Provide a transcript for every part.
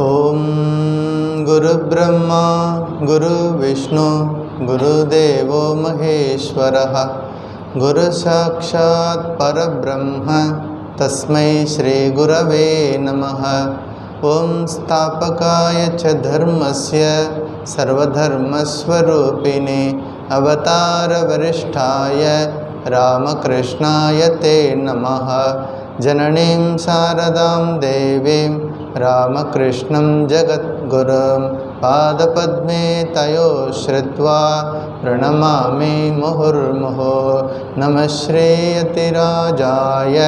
ओम गुरुब्रह्मा गुरुविष्णु गुरुदेवो महेश्वरः गुरुसाक्षात् परब्रह्म तस्मै श्रीगुरवे नमः। ओम स्थापकाय च धर्मस्य सर्वधर्मस्वरूपिणे अवतारवरिष्ठाय रामकृष्णाय ते नमः। जननीं शारदां देवीं रामकृष्णं जगद्गुरुं पादपद्मे तयो श्रुत्वा प्रणमामि मुहुर्मुहुः। नमः श्रीयतिराजाय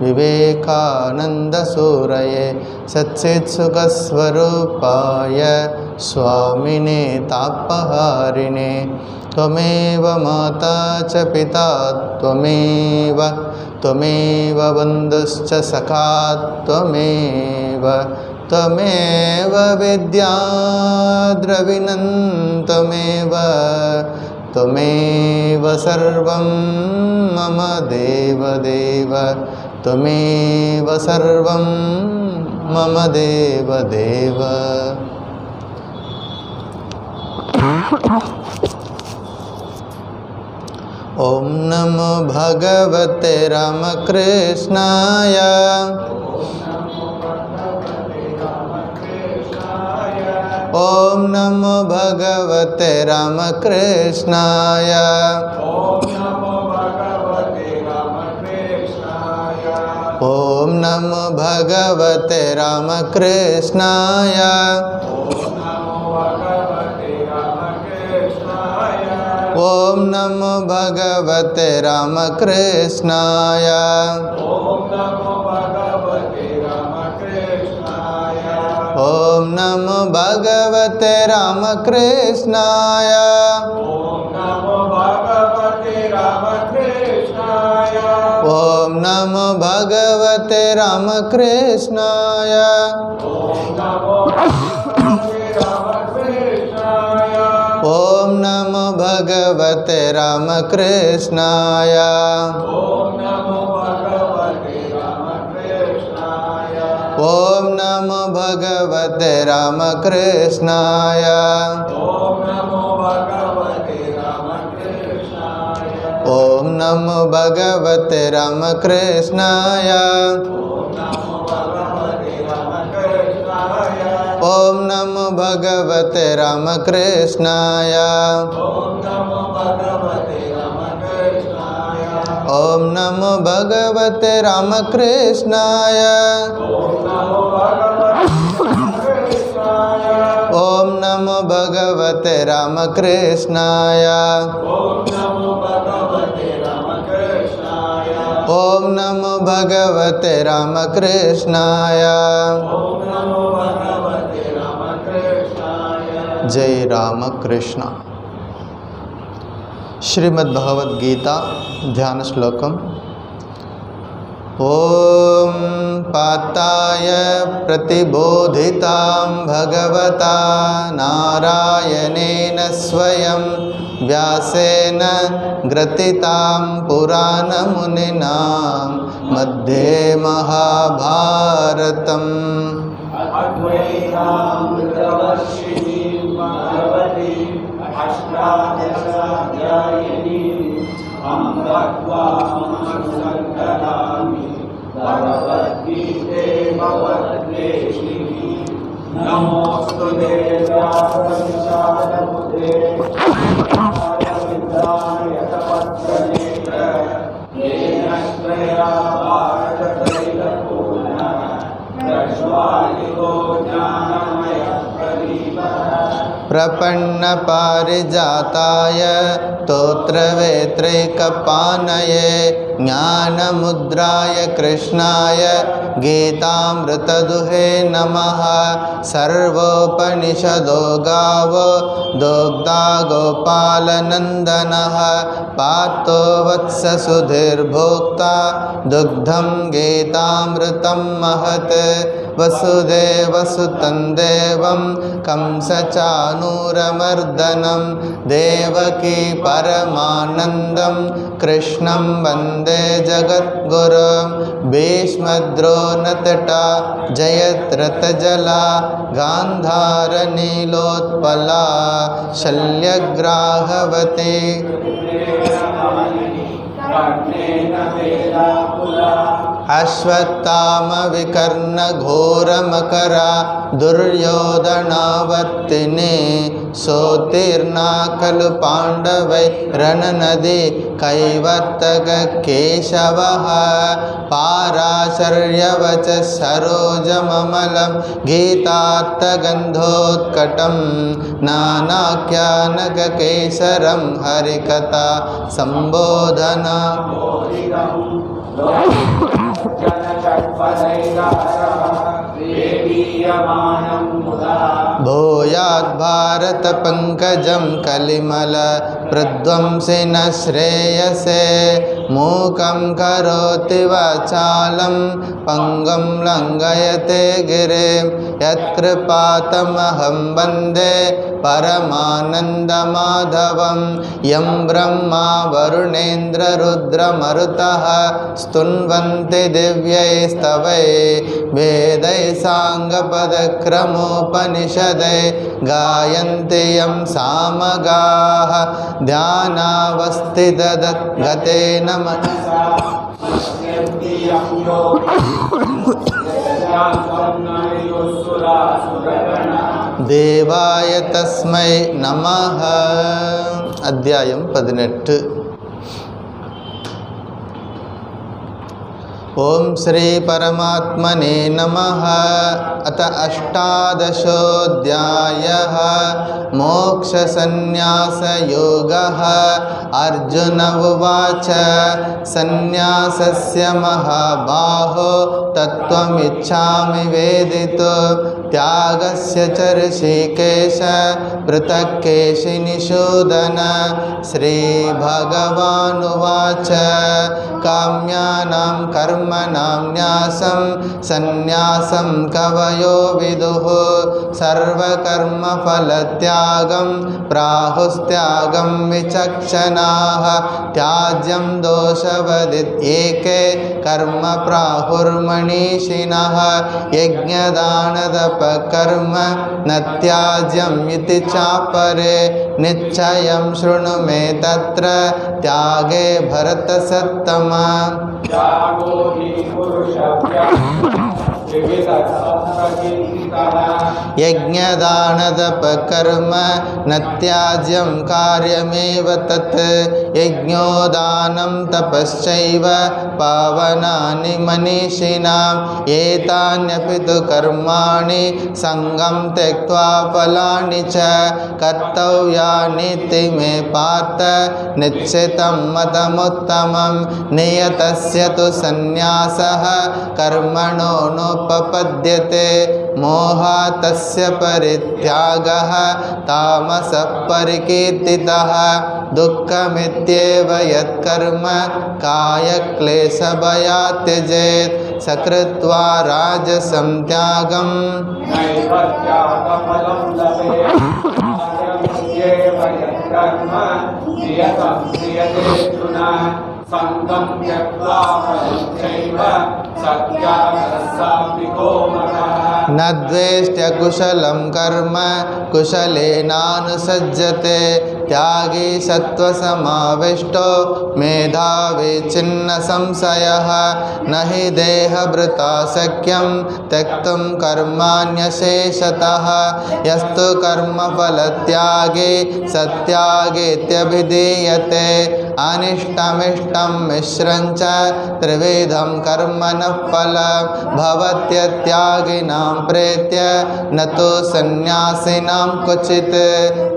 विवेकानन्दसूरये सच्चित्सुखस्वरूपाय स्वामिने तापहारिणे। त्वमेव माता च पिता त्वमेव बन्धुश्च सखा त्वमेव विद्या द्रविणं त्वमेव सर्वं मम देवदेव त्वमेव सर्वं मम देवदेव। ओम नमो भगवते रामकृष्णाय ओम नमो भगवते रामकृष्णाय ओम नमो भगवते रामकृष्णाय ओम नमो भगवते रामकृष्णाय ओम नमो भगवते रामकृष्णाय ओम नमो भगवते रामकृष्णाय ओम नमो भगवते रामकृष्णाय ओम नमो भगवते रामकृष्णाय ओम नमो भगवते रामकृष्णाय ओम नमो भगवते रामकृष्णाय ओम नमो भगवते रामकृष्णाय ओम नमो भगवते रामकृष्णाय ओम नमो भगवते रामकृष्णाय। जय राम कृष्ण। श्रीमद् भगवद गीता ध्यान श्लोकम। ओम पाताय प्रतिबोधितां भगवता नारायणेन स्वयं व्यासेन ग्रथितां पुराणमुनिना मध्ये महाभारतम्। प्रपन्न पारिजाताय स्तोत्रवेत्रैकपाणये ज्ञानमुद्राय कृष्णाय गीतामृतदुहे नमः। सर्वोपनिषदो गावो दोग्धा गोपालनन्दनः पार्थो वत्ससुधीर्भोक्ता दुग्धं गीतामृतं महत्। वसुदेवसुतं देवं कंसचाणूरमर्दनं देवकी परमानन्दं कृष्णं वन्दे जगद्गुरुं भीष्मद्रोणतटा जयद्रथजला गान्धारनीलोत्पला शल्यग्राहवती अश्वत्थामविकर्णघोरमकरा दुर्योधनावर्तिनी सोत्तीर्णा खलु पाण्डवै रणनदी कैवर्तककेशवः पाराशर्यवच सरोजममलं गीतार्थगन्धोत्कटं नानाख्यानककेसरं हरिकथा सम्बोधना भूयात् भारत पंकजं कलिमल प्रध्वंसिन श्रेयसे मूकं करोति वाचालं पंगुं लंघयते गिरिं यत्कृपातमहं वन्दे परमानन्दमाधवं यं ब्रह्मा वरुणेन्द्र रुद्रमरुतः स्तुन्वन्ति दिव्यैस्तवै वेदै साङ्गपदक्रमोपनिषदै गायन्ति यं सामगाः ध्यानावस्थितगतेन मनसा देवाय तस्मै नमः। अध्यायं 18। ओम श्री परमात्मने नमः। अथ अष्टादशोऽध्यायः मोक्षसंन्यासयोगः। अर्जुन उवाच संन्यासस्य महाबाहो तत्त्वमिच्छामि वेदितुं त्यागस्य च ऋषिकेश पृथक् केशिनिषूदन। श्रीभगवानुवाच काम्यानां कर्मणां न्यासं संन्यासं कवयो विदुः सर्वकर्मफलत्यागं प्राहुस्त्यागं विचक्षणाः। त्याज्यं दोषवदित्येके कर्म प्राहुर्मनीषिणः यज्ञदानतपकर्म न त्याज्यम् इति चापरे निश्चयं शृणु मे तत्र त्यागे भरतसत्तमा। यज्ञदानतपकर्म न त्याज्यं कार्यमेव तत् यज्ञोदानं तपश्चैव पावनानि मनीषिणाम् एतान्यपि तु कर्माणि सङ्गं त्यक्त्वा फलानि च कर्तव्यानीति मे पार्थ निश्चितं मतमुत्तमं। नियतस्य तु संन्यासः कर्मणो नोपपद्यते मोहात् तस्य परित्यागः तामसः परिकीर्तितः। दुःखमित्येव यत्कर्म कायक्लेशभयात् त्यजेत् सकृत्वा राजसं त्यागं संगं त्यक्त्वा फलञ्चैव सत्याग्रहसात्विकोमतः। न द्वेष्ट्य कुशलं कर्म कुशलेनानुसज्जते त्यागी सत्त्वसमाविष्टो मेधावी छिन्न संशयः। न हि देहभृता शक्यं त्यक्तुं कर्माण्यशेषतः यस्तु कर्मफलत्यागी सत्यागीत्यभिधीयते। अनिष्टमिष्टं मिश्रं च त्रिविधं कर्मणः फलं भवत्यत्यागिनां प्रेत्य न तु सन्न्यासिनां क्वचित्।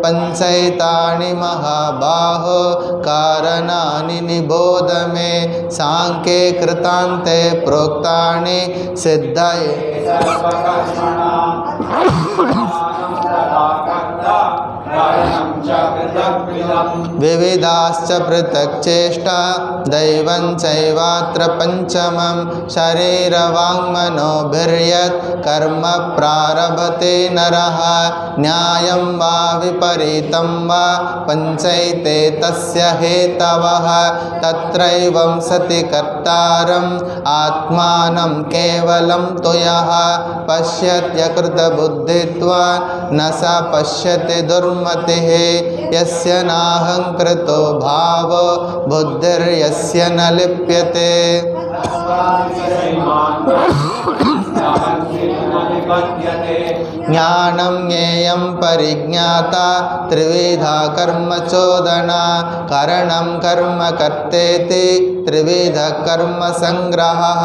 पंचैतानि महाबाहो कारणानि निबोध मे सांख्ये कृतान्ते प्रोक्तानि सिद्धये विविधाश्च पृथक् चेष्टा दैवं चैवात्र पंचमं। शरीरवाङ्मनोभिर्यत् कर्म प्रारभते नरः न्यायं वा विपरीतं वा पंचैते तस्य हेतवः। तत्रैवं सति कर्तव्यं कर्तारम् आत्मानं केवलं तु यः पश्यत्यकृतबुद्धित्वान् न स पश्यति दुर्मतिः यस्य नाहङ्कृतो भावो बुद्धिर्यस्य न लिप्यते ज्ञानं ज्ञेयं परिज्ञाता त्रिविधा कर्मचोदना करणं कर्म कर्तेति त्रिविधः कर्मसङ्ग्रहः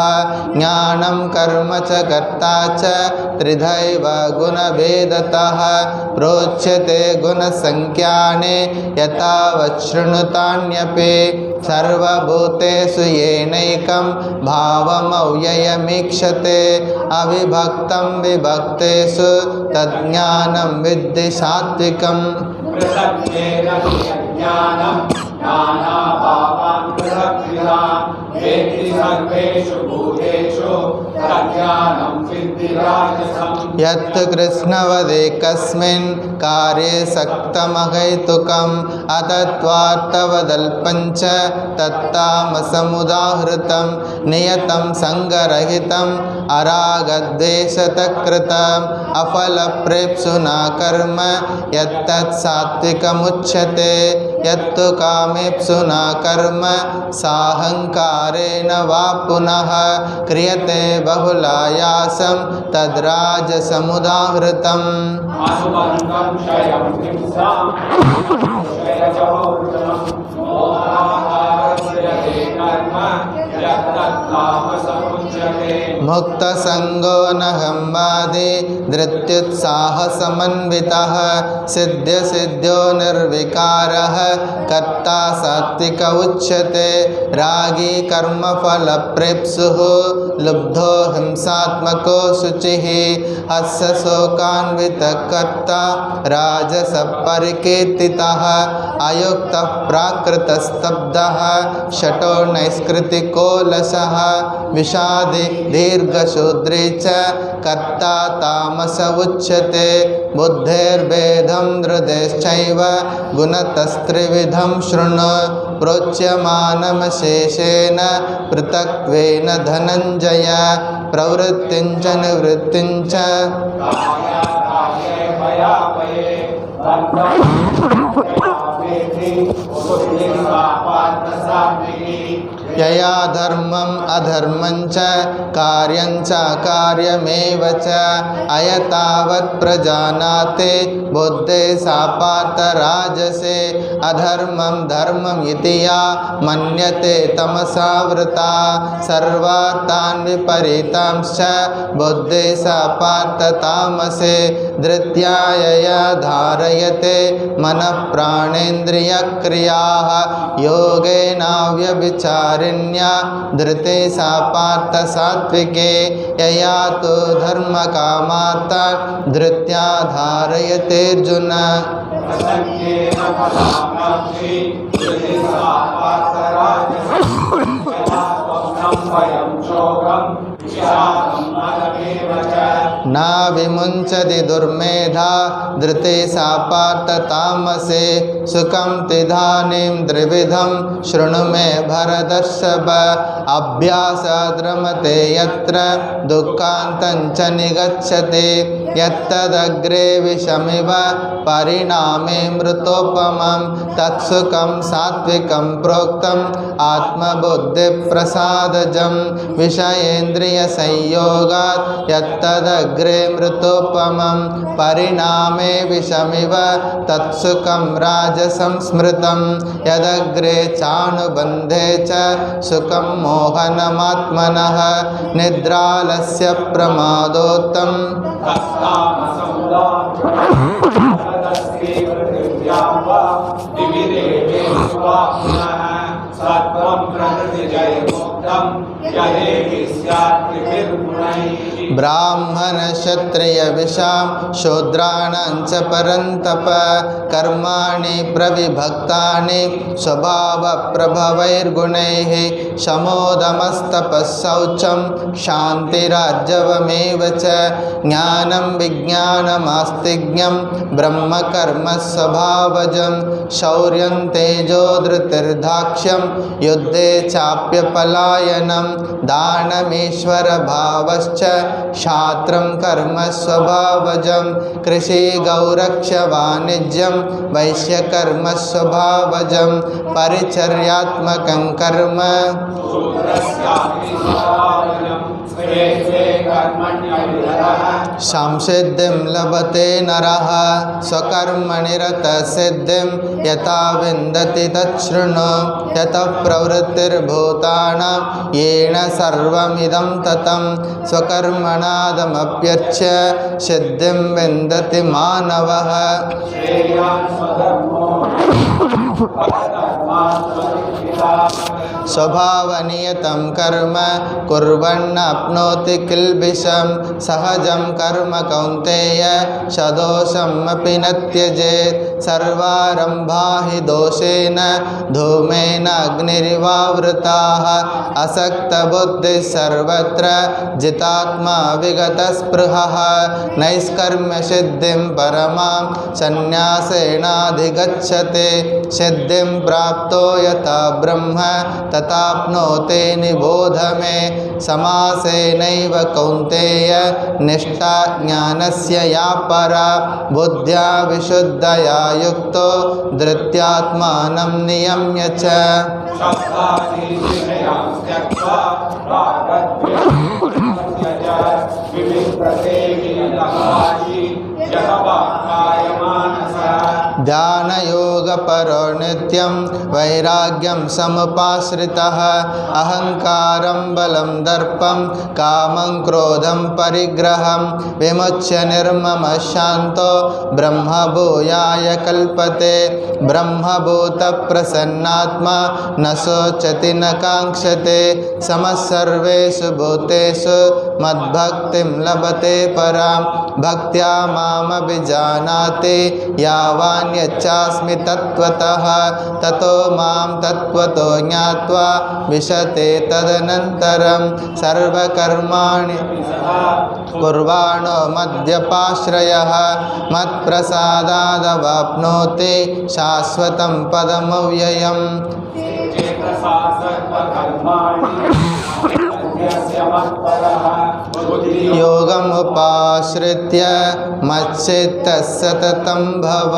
ज्ञानं कर्म च कर्ता च त्रिधैव गुणभेदतः प्रोच्यते गुणसङ्ख्याने यथावत् शृणुतान्यपि सर्वभूतेषु येनैकं भावमव्ययमीक्षते अविभक्तं विभक्तेषु तज्ज्ञानं विद्धि सात्विकम् यत् कृष्णवदेकस्मिन् कार्ये सक्तमहैतुकम् अतत्त्वार्थवदल्पञ्च तत्तामसमुदाहृतं नियतं सङ्गरहितम् अरागद्वेषतकृतम् अफलप्रेप्सुना कर्म यत्तत् सात्विकमुच्यते यत्तु कामेप्सुना कर्म साहङ्कारेण वा पुनः क्रियते बहुलायासं तद्राजसमुदाहृतम् मुक्तसङ्गो नहम्वादी धृत्युत्साहसमन्वितः सिद्ध्यसिद्ध्यो निर्विकारः कर्ता सात्विक उच्यते रागी कर्मफलप्रेप्सुः लुब्धो हिंसात्मको शुचिः हस्य शोकान्वितः कर्ता राजसपरिकीर्तितः अयुक्तः प्राकृतस्तब्धः शठो नैष्कृतिको लसः विषादि दीर्घशूद्री च कर्ता तामस उच्यते बुद्धेर्भेदं हृदयश्चैव गुणतस्त्रिविधं शृणु प्रोच्यमानमशेषेण पृथक्त्वेन धनञ्जय प्रवृत्तिं च निवृत्तिं च यया धर्मम् अधर्मं च कार्यं च कार्यमेव च अयतावत् प्रजानाति बुद्धे सा पार्थ राजसे अधर्मं धर्मम् इति या मन्यते तमसा वृता सर्वार्थान् विपरीतांश्च बुद्धे सा पार्थ तामसे धृत्या यया धारयते मनः प्राणेन्द्रियक्रियाः योगेनाव्यभिचारिण्या धृते सा पार्थ सात्विके यया तु धर्मकामार्था धृत्या धारयतेऽर्जुन न विमुञ्चति दुर्मेधा धृते सा पार्थ तामसे सुखं तिधानीं त्रिविधं शृणु मे भरतर्षभ अभ्यासाद्रमते यत्र दुःखान्तं च निगच्छति यत्तदग्रे विषमिव परिणामे मृतोपमं तत्सुखं सात्विकं प्रोक्तम् आत्मबुद्धिप्रसादजं विषयेन्द्रियसंयोगात् यत्तदग्रे मृतोपमं परिणामे विषमिव तत्सुखं राजसं स्मृतं यदग्रे चानुबन्धे च सुखं मोहनमात्मनः निद्रालस्य प्रमादोत्तम ब्राह्मणक्षत्रियविशां शूद्राणां च परन्तप कर्माणि प्रविभक्तानि स्वभावप्रभवैर्गुणैः शमोदमस्तपःशौचं शान्तिरार्जवमेव च ज्ञानं विज्ञानमास्तिज्ञं ब्रह्मकर्मस्वभावजं शौर्यं तेजो धृतिर्दाक्ष्यं युद्धे चाप्यपलायनं दानमीश्वरभावश्च क्षात्रं कर्मस्वभावजं कृषिगौरक्षवाणिज्यं वैश्यकर्मस्वभावजं परिचर्यात्मकं कर्म संसिद्धिं लभते नरः स्वकर्मणि रतः सिद्धिं यथा विन्दति तच्छृणु यतः प्रवृत्तिर्भूतानां येन सर्वमिदं ततं स्वकर्मणादमप्यर्च्य सिद्धिं विन्दति मानवः स्वभावनियतं कर्म कुर्वन्नाप्नोति किल्बिषं सहजं कर्म कौन्तेय सदोषमपि न त्यजेत् सर्वारम्भा हि दोषेण धूमेन अग्निरिवावृताः असक्तबुद्धिः सर्वत्र जितात्मा विगतस्पृहः नैष्कर्म्यसिद्धिं परमां सन्न्यासेनाधिगच्छते सिद्धिं प्राप्तो यथा ब्रह्म तथाप्नोते निबोध मे समासेनैव कौन्तेय निष्ठा ज्ञानस्य या परा बुद्ध्या विशुद्धया युक्तो धृत्यात्मानं नियम्य च ध्यानयोगपरो नित्यं वैराग्यं समुपाश्रितः अहङ्कारं बलं दर्पं कामं क्रोधं परिग्रहं विमुच्य निर्ममः शान्तो ब्रह्मभूयाय कल्पते ब्रह्मभूतप्रसन्नात्मा न शोचति न काङ्क्षते समः सर्वेषु भूतेषु मद्भक्तिं लभते परां भक्त्या मामभिजानाति यावान्यच्चास्मि तत्त्वतः ततो मां तत्त्वतो ज्ञात्वा विशते तदनन्तरं सर्वकर्माणि कुर्वाणो मद्व्यपाश्रयः मत्प्रसादादवाप्नोति शाश्वतं पदमव्ययम् योगमुपाश्रित्य मच्चित्तः सततं भव.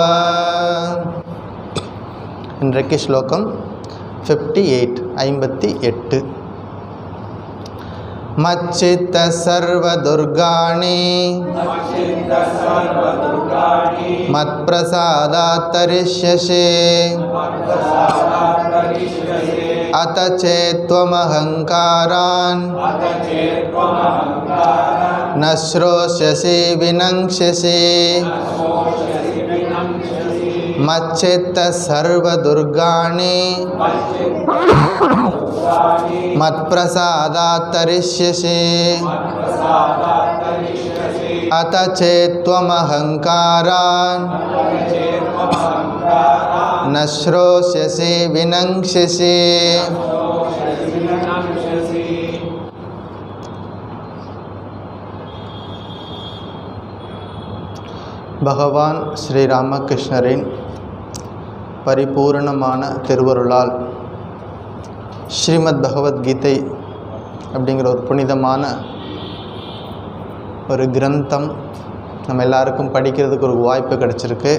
இன்றைக்கு ஸ்லோகம் 58 मच्चित्त सर्वदुर्गाणि मत्प्रसादात् तरिष्यसि अत चेत्त्वमहङ्कारान् न श्रोष्यसि विनङ्क्ष्यसि मच्चित्त सर्वदुर्गाणि मत्प्रसादात् तरिष्यसि अत चेत्त्वमहङ्कारान् न श्रोष्यसि विनङ्क्ष्यसि. பகவான் ஸ்ரீராமகிருஷ்ணரின் பரிபூர்ணமான திருவருளால் ஸ்ரீமத் பகவத்கீதை அப்படிங்கிற ஒரு புனிதமான ஒரு கிரந்தம் நம்ம எல்லாருக்கும் படிக்கிறதுக்கு ஒரு வாய்ப்பு கிடச்சிருக்கு.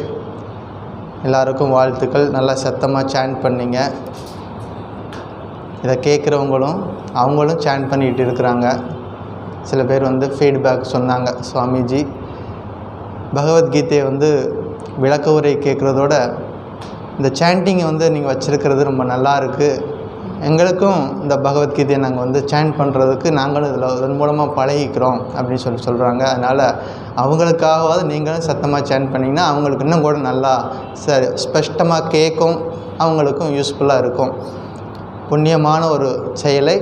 எல்லாருக்கும் வாழ்த்துக்கள். நல்லா சத்தமாக சாண்ட் பண்ணிங்க. இதை கேட்குறவங்களும் அவங்களும் சாண்ட் பண்ணிகிட்டு இருக்கிறாங்க. சில பேர் ஃபீட்பேக் சொன்னாங்க, சுவாமிஜி பகவத்கீதையை விளக்க உரை கேட்குறதோட இந்த சாண்டிங்கை நீங்கள் வச்சுருக்கிறது ரொம்ப நல்லா இருக்குது. எங்களுக்கும் இந்த பகவத்கீதையை நாங்கள் சாண்ட் பண்ணுறதுக்கு நாங்களும் இதன் மூலமாக பழகிக்கிறோம் அப்படின்னு சொல்கிறாங்க. அதனால் அவங்களுக்காகவாது நீங்களும் சத்தமாக சாண்ட் பண்ணிங்கன்னா அவங்களுக்கு இன்னும் கூட நல்லா ஸ்பஷ்டமாக கேட்கும், அவங்களுக்கும் யூஸ்ஃபுல்லாக இருக்கும். புண்ணியமான ஒரு செயலை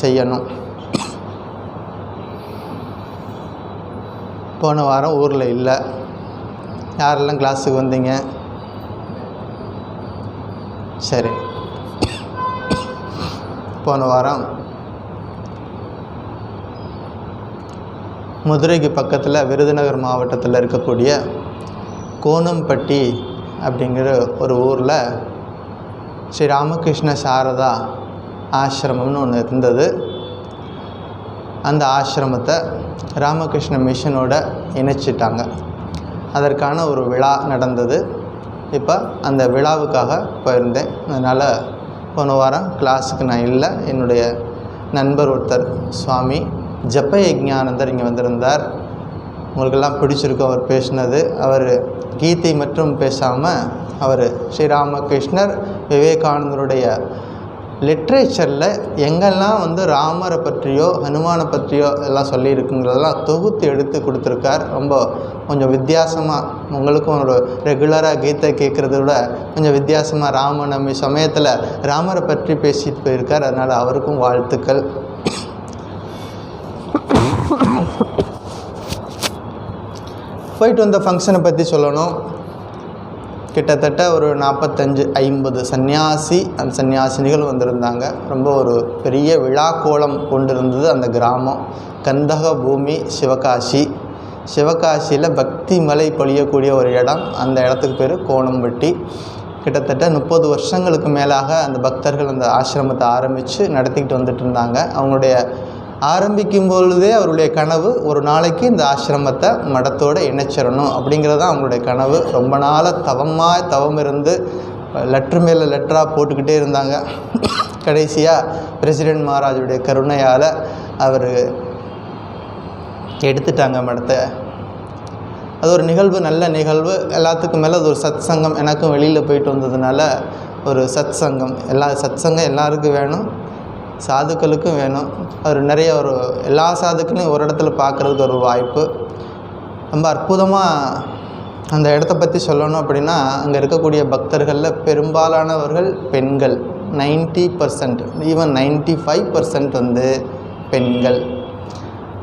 செய்யணும். போன வாரம் ஊரில் இல்லை. யாரெல்லாம் கிளாஸுக்கு வந்தீங்க? சரி. போன வாரம் மதுரைக்கு பக்கத்தில் விருதுநகர் மாவட்டத்தில் இருக்கக்கூடிய கோணம்பட்டி அப்படிங்கிற ஒரு ஊரில் ஸ்ரீ ராமகிருஷ்ண சாரதா ஆசிரமம்னு ஒன்று இருந்தது. அந்த ஆசிரமத்தை ராமகிருஷ்ண மிஷனோட இணைச்சிட்டாங்க. அதற்கான ஒரு விழா நடந்தது. இப்போ அந்த விழாவுக்காக போயிருந்தேன். அதனால் போன வாரம் கிளாஸுக்கு நான் இல்லை. என்னுடைய நண்பர் ஒருத்தர் சுவாமி ஜப்ப யஜ்ஞானந்தர் இங்கே வந்திருந்தார். உங்களுக்கெல்லாம் பிடிச்சிருக்கும் அவர் பேசினது. அவர் கீதை மற்றும் பேசாமல் அவர் ஸ்ரீராமகிருஷ்ணர் விவேகானந்தருடைய லிட்ரேச்சரில் எங்கெல்லாம் வந்து ராமரை பற்றியோ ஹனுமானை பற்றியோ எல்லாம் சொல்லியிருக்குங்கிறதெல்லாம் தொகுத்து எடுத்து கொடுத்துருக்கார். ரொம்ப கொஞ்சம் வித்தியாசமாக, உங்களுக்கும் ஒரு ரெகுலராக கீதை கேட்குறத விட கொஞ்சம் வித்தியாசமாக ராமநவமி சமயத்தில் ராமரை பற்றி பேசிட்டு போயிருக்கார். அதனால் அவருக்கும் வாழ்த்துக்கள். போயிட்டு வந்த ஃபங்க்ஷனை பற்றி சொல்லணும். கிட்டத்தட்ட ஒரு 45-50 சன்னியாசினிகள் வந்திருந்தாங்க. ரொம்ப ஒரு பெரிய விழா கோலம் கொண்டிருந்தது அந்த கிராமம். கந்தக பூமி சிவகாசியில் பக்தி மலை பொழியக்கூடிய ஒரு இடம். அந்த இடத்துக்கு பேர் கோணம்பட்டி. கிட்டத்தட்ட 30 வருஷங்களுக்கு மேலாக அந்த பக்தர்கள் அந்த ஆசிரமத்தை ஆரம்பித்து நடத்திக்கிட்டு வந்துட்டு இருந்தாங்க. அவங்களுடைய ஆரம்பிக்கும் பொழுதே அவருடைய கனவு ஒரு நாளைக்கு இந்த ஆசிரமத்தை மடத்தோடு இணைச்சிடணும் அப்படிங்கிறது தான் அவங்களுடைய கனவு. ரொம்ப நாளாக தவம் இருந்து லெட்ரு மேலே லெட்டராக போட்டுக்கிட்டே இருந்தாங்க. கடைசியாக பிரசிடென்ட் மகாராஜுடைய கருணையால் அவர் எடுத்துட்டாங்க மடத்தை. அது ஒரு நிகழ்வு, நல்ல நிகழ்வு. எல்லாத்துக்கும் மேலே அது ஒரு சத் சங்கம். எனக்கும் வெளியில் போயிட்டு வந்ததுனால ஒரு சத் சங்கம், எல்லாருக்கும் வேணும், சாதுக்களுக்கும் வேணும். அவர் நிறைய எல்லா சாதுக்களையும் ஒரு இடத்துல பார்க்குறதுக்கு ஒரு வாய்ப்பு. ரொம்ப அற்புதமாக அந்த இடத்த பற்றி சொல்லணும் அப்படின்னா, அங்கே இருக்கக்கூடிய பக்தர்களில் பெரும்பாலானவர்கள் பெண்கள். 90%, ஈவன் 95% வந்து பெண்கள்.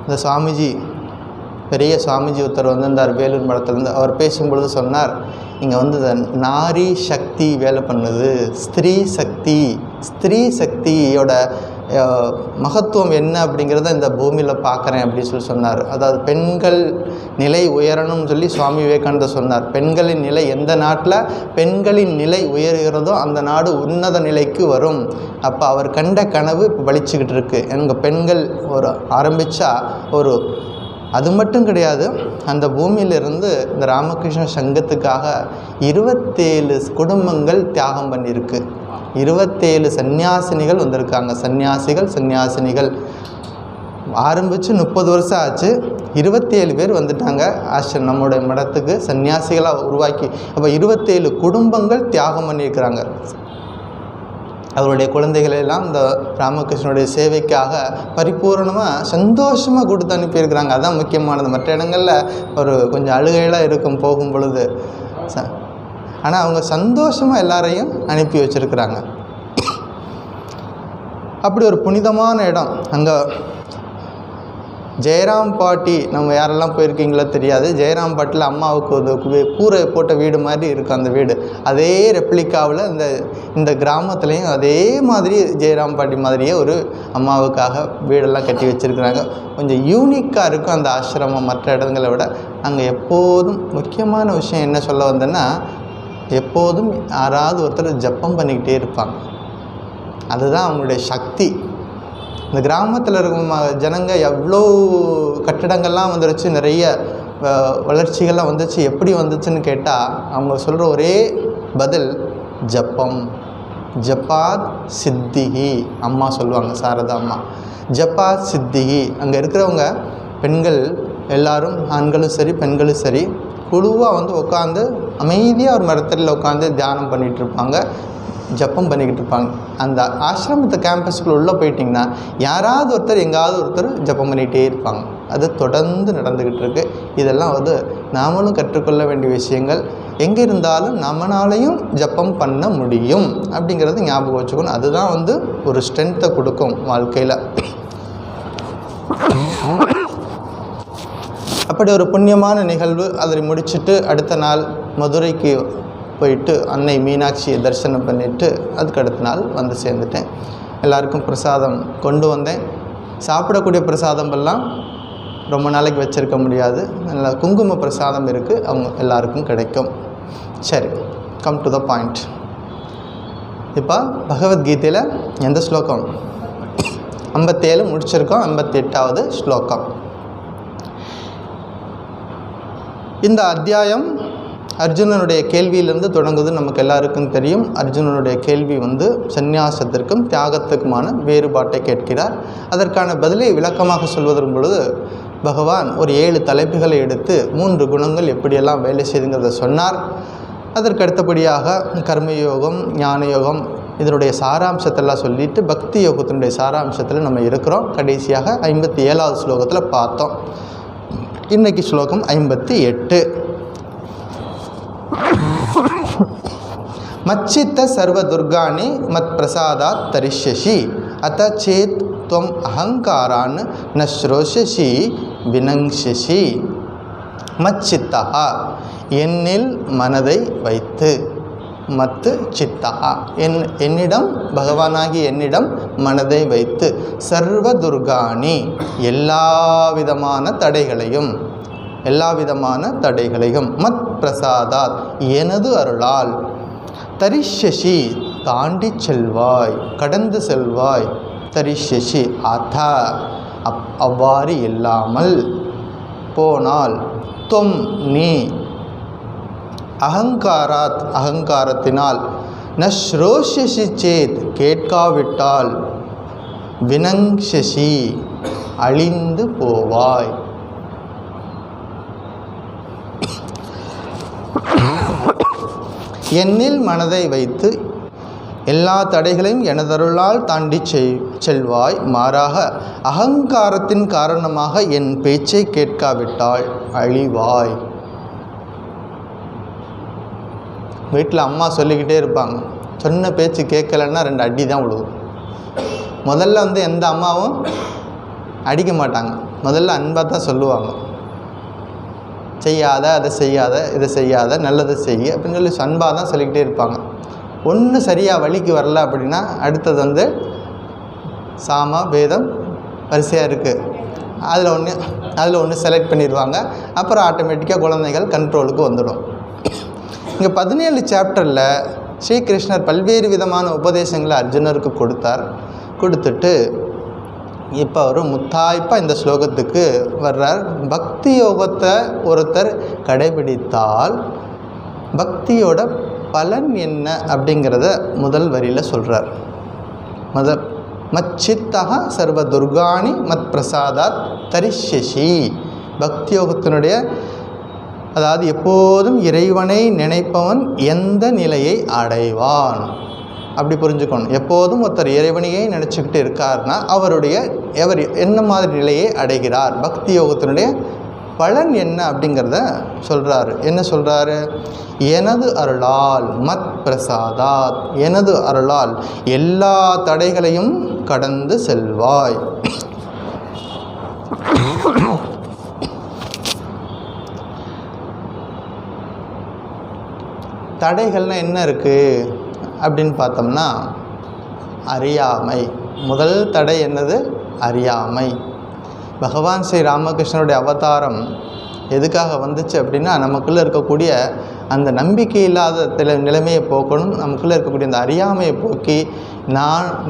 இந்த சுவாமிஜி, பெரிய சுவாமிஜி ஒருத்தர் வந்திருந்தார் வேலூர் மடத்துலேருந்து. அவர் பேசும்பொழுது சொன்னார், இங்கே வந்து நாரி சக்தி வேலை பண்ணுது, ஸ்திரீ சக்தியோட மகத்துவம் என்ன அப்படிங்கிறத இந்த பூமியில் பார்க்குறேன் அப்படின்னு சொன்னார். அதாவது பெண்கள் நிலை உயரணும்னு சொல்லி சுவாமி விவேகானந்தர் சொன்னார். பெண்களின் நிலை, எந்த நாட்டில் பெண்களின் நிலை உயர்கிறதோ அந்த நாடு உன்னத நிலைக்கு வரும். அப்போ அவர் கண்ட கனவு இப்போ பலிச்சுக்கிட்டு இருக்கு. எங்கள் பெண்கள் ஆரம்பித்தா அது மட்டும் கிடையாது, அந்த பூமியிலிருந்து இந்த ராமகிருஷ்ண சங்கத்துக்காக 27 குடும்பங்கள் தியாகம் பண்ணியிருக்கு. 27 சன்னியாசினிகள் வந்திருக்காங்க. சன்னியாசினிகள் ஆரம்பித்து 30 வருஷம் ஆச்சு. 27 பேர் வந்துட்டாங்க நம்முடைய மடத்துக்கு சன்னியாசிகளாக உருவாக்கி. அப்போ 27 குடும்பங்கள் தியாகம் பண்ணியிருக்கிறாங்க. அவருடைய குழந்தைகளெல்லாம் இந்த ராமகிருஷ்ணனுடைய சேவைக்காக பரிபூர்ணமாக சந்தோஷமாக கொடுத்து அனுப்பியிருக்கிறாங்க. அதுதான் முக்கியமானது. மற்ற இடங்களில் கொஞ்சம் அழுகையெல்லாம் இருக்கும் போகும் பொழுது. ஆனால் அவங்க சந்தோஷமாக எல்லாரையும் அனுப்பி வச்சுருக்கிறாங்க. அப்படி ஒரு புனிதமான இடம். அங்கே ஜெயராம் பாட்டி, நம்ம யாரெல்லாம் போயிருக்கீங்களோ தெரியாது, ஜெயராம் பாட்டில் அம்மாவுக்கு ஒரு கூரை போட்ட வீடு மாதிரி இருக்கும் அந்த வீடு. அதே ரெப்ளிகாவில் இந்த கிராமத்துலேயும் அதே மாதிரி ஜெயராம் பாட்டி மாதிரியே ஒரு அம்மாவுக்காக வீடெல்லாம் கட்டி வச்சுருக்குறாங்க. கொஞ்சம் யூனிக்காக இருக்கும் அந்த ஆசிரமம் மற்ற இடங்களை விட. அங்கே எப்போதும் முக்கியமான விஷயம் என்ன சொல்ல வந்தேன்னா, எப்போதும் யாராவது ஒருத்தர் ஜப்பம் பண்ணிக்கிட்டே இருப்பாங்க. அதுதான் அவங்களுடைய சக்தி. இந்த கிராமத்தில் இருக்கும் ஜனங்க எவ்வளோ கட்டிடங்கள்லாம் வந்துருச்சு, நிறைய வளர்ச்சிகள்லாம் வந்துச்சு. எப்படி வந்துச்சுன்னு கேட்டால் அவங்க சொல்கிற ஒரே பதில் ஜப்பாத் சித்திகி. அம்மா சொல்லுவாங்க, சாரதா அம்மா, ஜப்பாத் சித்திகி. அங்கே இருக்கிறவங்க பெண்கள் எல்லாரும், ஆண்களும் சரி பெண்களும் சரி, குழுவாக உட்காந்து அமைதியாக ஒரு மரத்தில் உட்காந்து தியானம் பண்ணிகிட்ருப்பாங்க, ஜப்பம் பண்ணிக்கிட்டு இருப்பாங்க. அந்த ஆசிரமத்தை கேம்பஸுக்குள்ளே உள்ளே போயிட்டிங்கன்னா யாராவது ஒருத்தர் எங்காவது ஒருத்தர் ஜப்பம் பண்ணிகிட்டே இருப்பாங்க. அது தொடர்ந்து நடந்துக்கிட்டு இருக்கு. இதெல்லாம் நாமளும் கற்றுக்கொள்ள வேண்டிய விஷயங்கள். எங்கே இருந்தாலும் நம்மளாலையும் ஜப்பம் பண்ண முடியும் அப்படிங்கிறது ஞாபகம் வச்சுக்கணும். அதுதான் ஒரு ஸ்ட்ரென்த்தை கொடுக்கும் வாழ்க்கையில். அப்படி ஒரு புண்ணியமான நிகழ்வு. அதை முடிச்சுட்டு அடுத்த நாள் மதுரைக்கு போயிட்டு அன்னை மீனாட்சியை தரிசனம் பண்ணிவிட்டு அதுக்கு அடுத்த நாள் வந்து சேர்ந்துட்டேன். எல்லாருக்கும் பிரசாதம் கொண்டு வந்தேன். சாப்பிடக்கூடிய பிரசாதமெல்லாம் ரொம்ப நாளைக்கு வச்சுருக்க முடியாது. நல்ல குங்கும பிரசாதம் இருக்குது, அவங்க எல்லாருக்கும் கிடைக்கும். சரி, கம் டு த பாயிண்ட். இப்போ பகவத்கீதையில் எந்த ஸ்லோகம்? 57 முடிச்சிருக்கோம். 58வது ஸ்லோகம். இந்த அத்தியாயம் அர்ஜுனனுடைய கேள்வியிலிருந்து தொடங்குது. நமக்கு எல்லாருக்கும் தெரியும். அர்ஜுனனுடைய கேள்வி சந்நியாசத்திற்கும் தியாகத்துக்குமான வேறுபாட்டை கேட்கிறார். அதற்கான பதிலை விளக்கமாக சொல்வதற்கு பொழுது பகவான் ஒரு 7 தலைப்புகளை எடுத்து 3 குணங்கள் எப்படியெல்லாம் வேலை செய்துங்கிறத சொன்னார். அதற்கு அடுத்தபடியாக கர்மயோகம், ஞான யோகம், இதனுடைய சாராம்சத்தெல்லாம் சொல்லிட்டு பக்தி யோகத்தினுடைய சாராம்சத்தில் நம்ம இருக்கிறோம். கடைசியாக 57வது ஸ்லோகத்தில் பார்த்தோம். இன்றைக்கி ஸ்லோகம் 58. மச்சித்த சர்வ துர்காணி மத் பிரசாதாத் தரிஷ்யசி அத சேத் துவம் அகங்காரான் ந ஸ்ரோஷசி வினங்ஷசி. மச்சித்தா, என்னில் மனதை வைத்து. மத்து சித்தா, என்னிடம், பகவானாகி என்னிடம் மனதை வைத்து. சர்வ துர்காணி, எல்லா விதமான தடைகளையும். மத் பிரசாதாத், எனது அருளால். தரிஷ்யசி, தாண்டி செல்வாய், கடந்து செல்வாய். தரிஷ்யசி அத, அவ்வாறு இல்லாமல் போனால். தொம், நீ. அகங்காராத், அகங்காரத்தினால். ந ஸ்ரோஷ்யசி சேத், கேட்காவிட்டால். வினங்ஷசி, அழிந்து போவாய். என்னில் மனதை வைத்து எல்லா தடைகளையும் எனதருளால் தாண்டி செல்வாய். மாறாக அகங்காரத்தின் காரணமாக என் பேச்சை கேட்காவிட்டால் அழிவாய். வீட்டில் அம்மா சொல்லிக்கிட்டே இருப்பாங்க, சொன்ன பேச்சு கேட்கலன்னா 2 அடி தான் விழுவும். முதல்ல எந்த அம்மாவும் அடிக்க மாட்டாங்க, முதல்ல அன்பாக தான் சொல்லுவாங்க. செய்யாத, அதை செய்யாத, இதை செய்யாத, நல்லதை செய்ய அப்படின்னு சொல்லி அன்பாக தான் சொல்லிக்கிட்டே இருப்பாங்க. ஒன்று சரியாக வழிக்கு வரல அப்படின்னா அடுத்தது சாம வேதம் வரிசையாக இருக்குது, அதில் ஒன்று செலக்ட் பண்ணிடுவாங்க. அப்புறம் ஆட்டோமேட்டிக்காக குழந்தைகள் கண்ட்ரோலுக்கு வந்துடும். இங்கே 17 சாப்டரில் ஸ்ரீகிருஷ்ணர் பல்வேறு விதமான உபதேசங்களை அர்ஜுனருக்கு கொடுத்துட்டு இப்போ அவர் முத்தாய்ப்பாக இந்த ஸ்லோகத்துக்கு வர்றார். பக்தி யோகத்தை ஒருத்தர் கடைபிடித்தால் பக்தியோட பலன் என்ன அப்படிங்கிறத முதல் வரியில் சொல்கிறார். மச்சித்தக சர்வ துர்காணி மத் பிரசாதாத் தரிஷ்யசி. பக்தி யோகத்தினுடைய, அதாவது எப்போதும் இறைவனை நினைப்பவன் எந்த நிலையை அடைவான் அப்படி புரிஞ்சுக்கணும். எப்போதும் ஒருத்தர் இறைவனையே நினச்சிக்கிட்டு இருக்காருன்னா அவர் என்ன மாதிரி நிலையை அடைகிறார், பக்தி யோகத்தினுடைய பலன் என்ன அப்படிங்கிறத சொல்கிறாரு. என்ன சொல்கிறாரு? எனது அருளால், மத் பிரசாதாத், எனது அருளால் எல்லா தடைகளையும் கடந்து செல்வாய். தடைகள்னால் என்ன இருக்குது அப்படின்னு பார்த்தோம்னா அறியாமை. முதல் தடை என்னது? அறியாமை. பகவான் ஸ்ரீ ராமகிருஷ்ணனுடைய அவதாரம் எதுக்காக வந்துச்சு அப்படின்னா நமக்குள்ளே இருக்கக்கூடிய அந்த நம்பிக்கை இல்லாத நிலைமையை போக்கணும், நமக்குள்ளே இருக்கக்கூடிய அந்த அறியாமையை போக்கி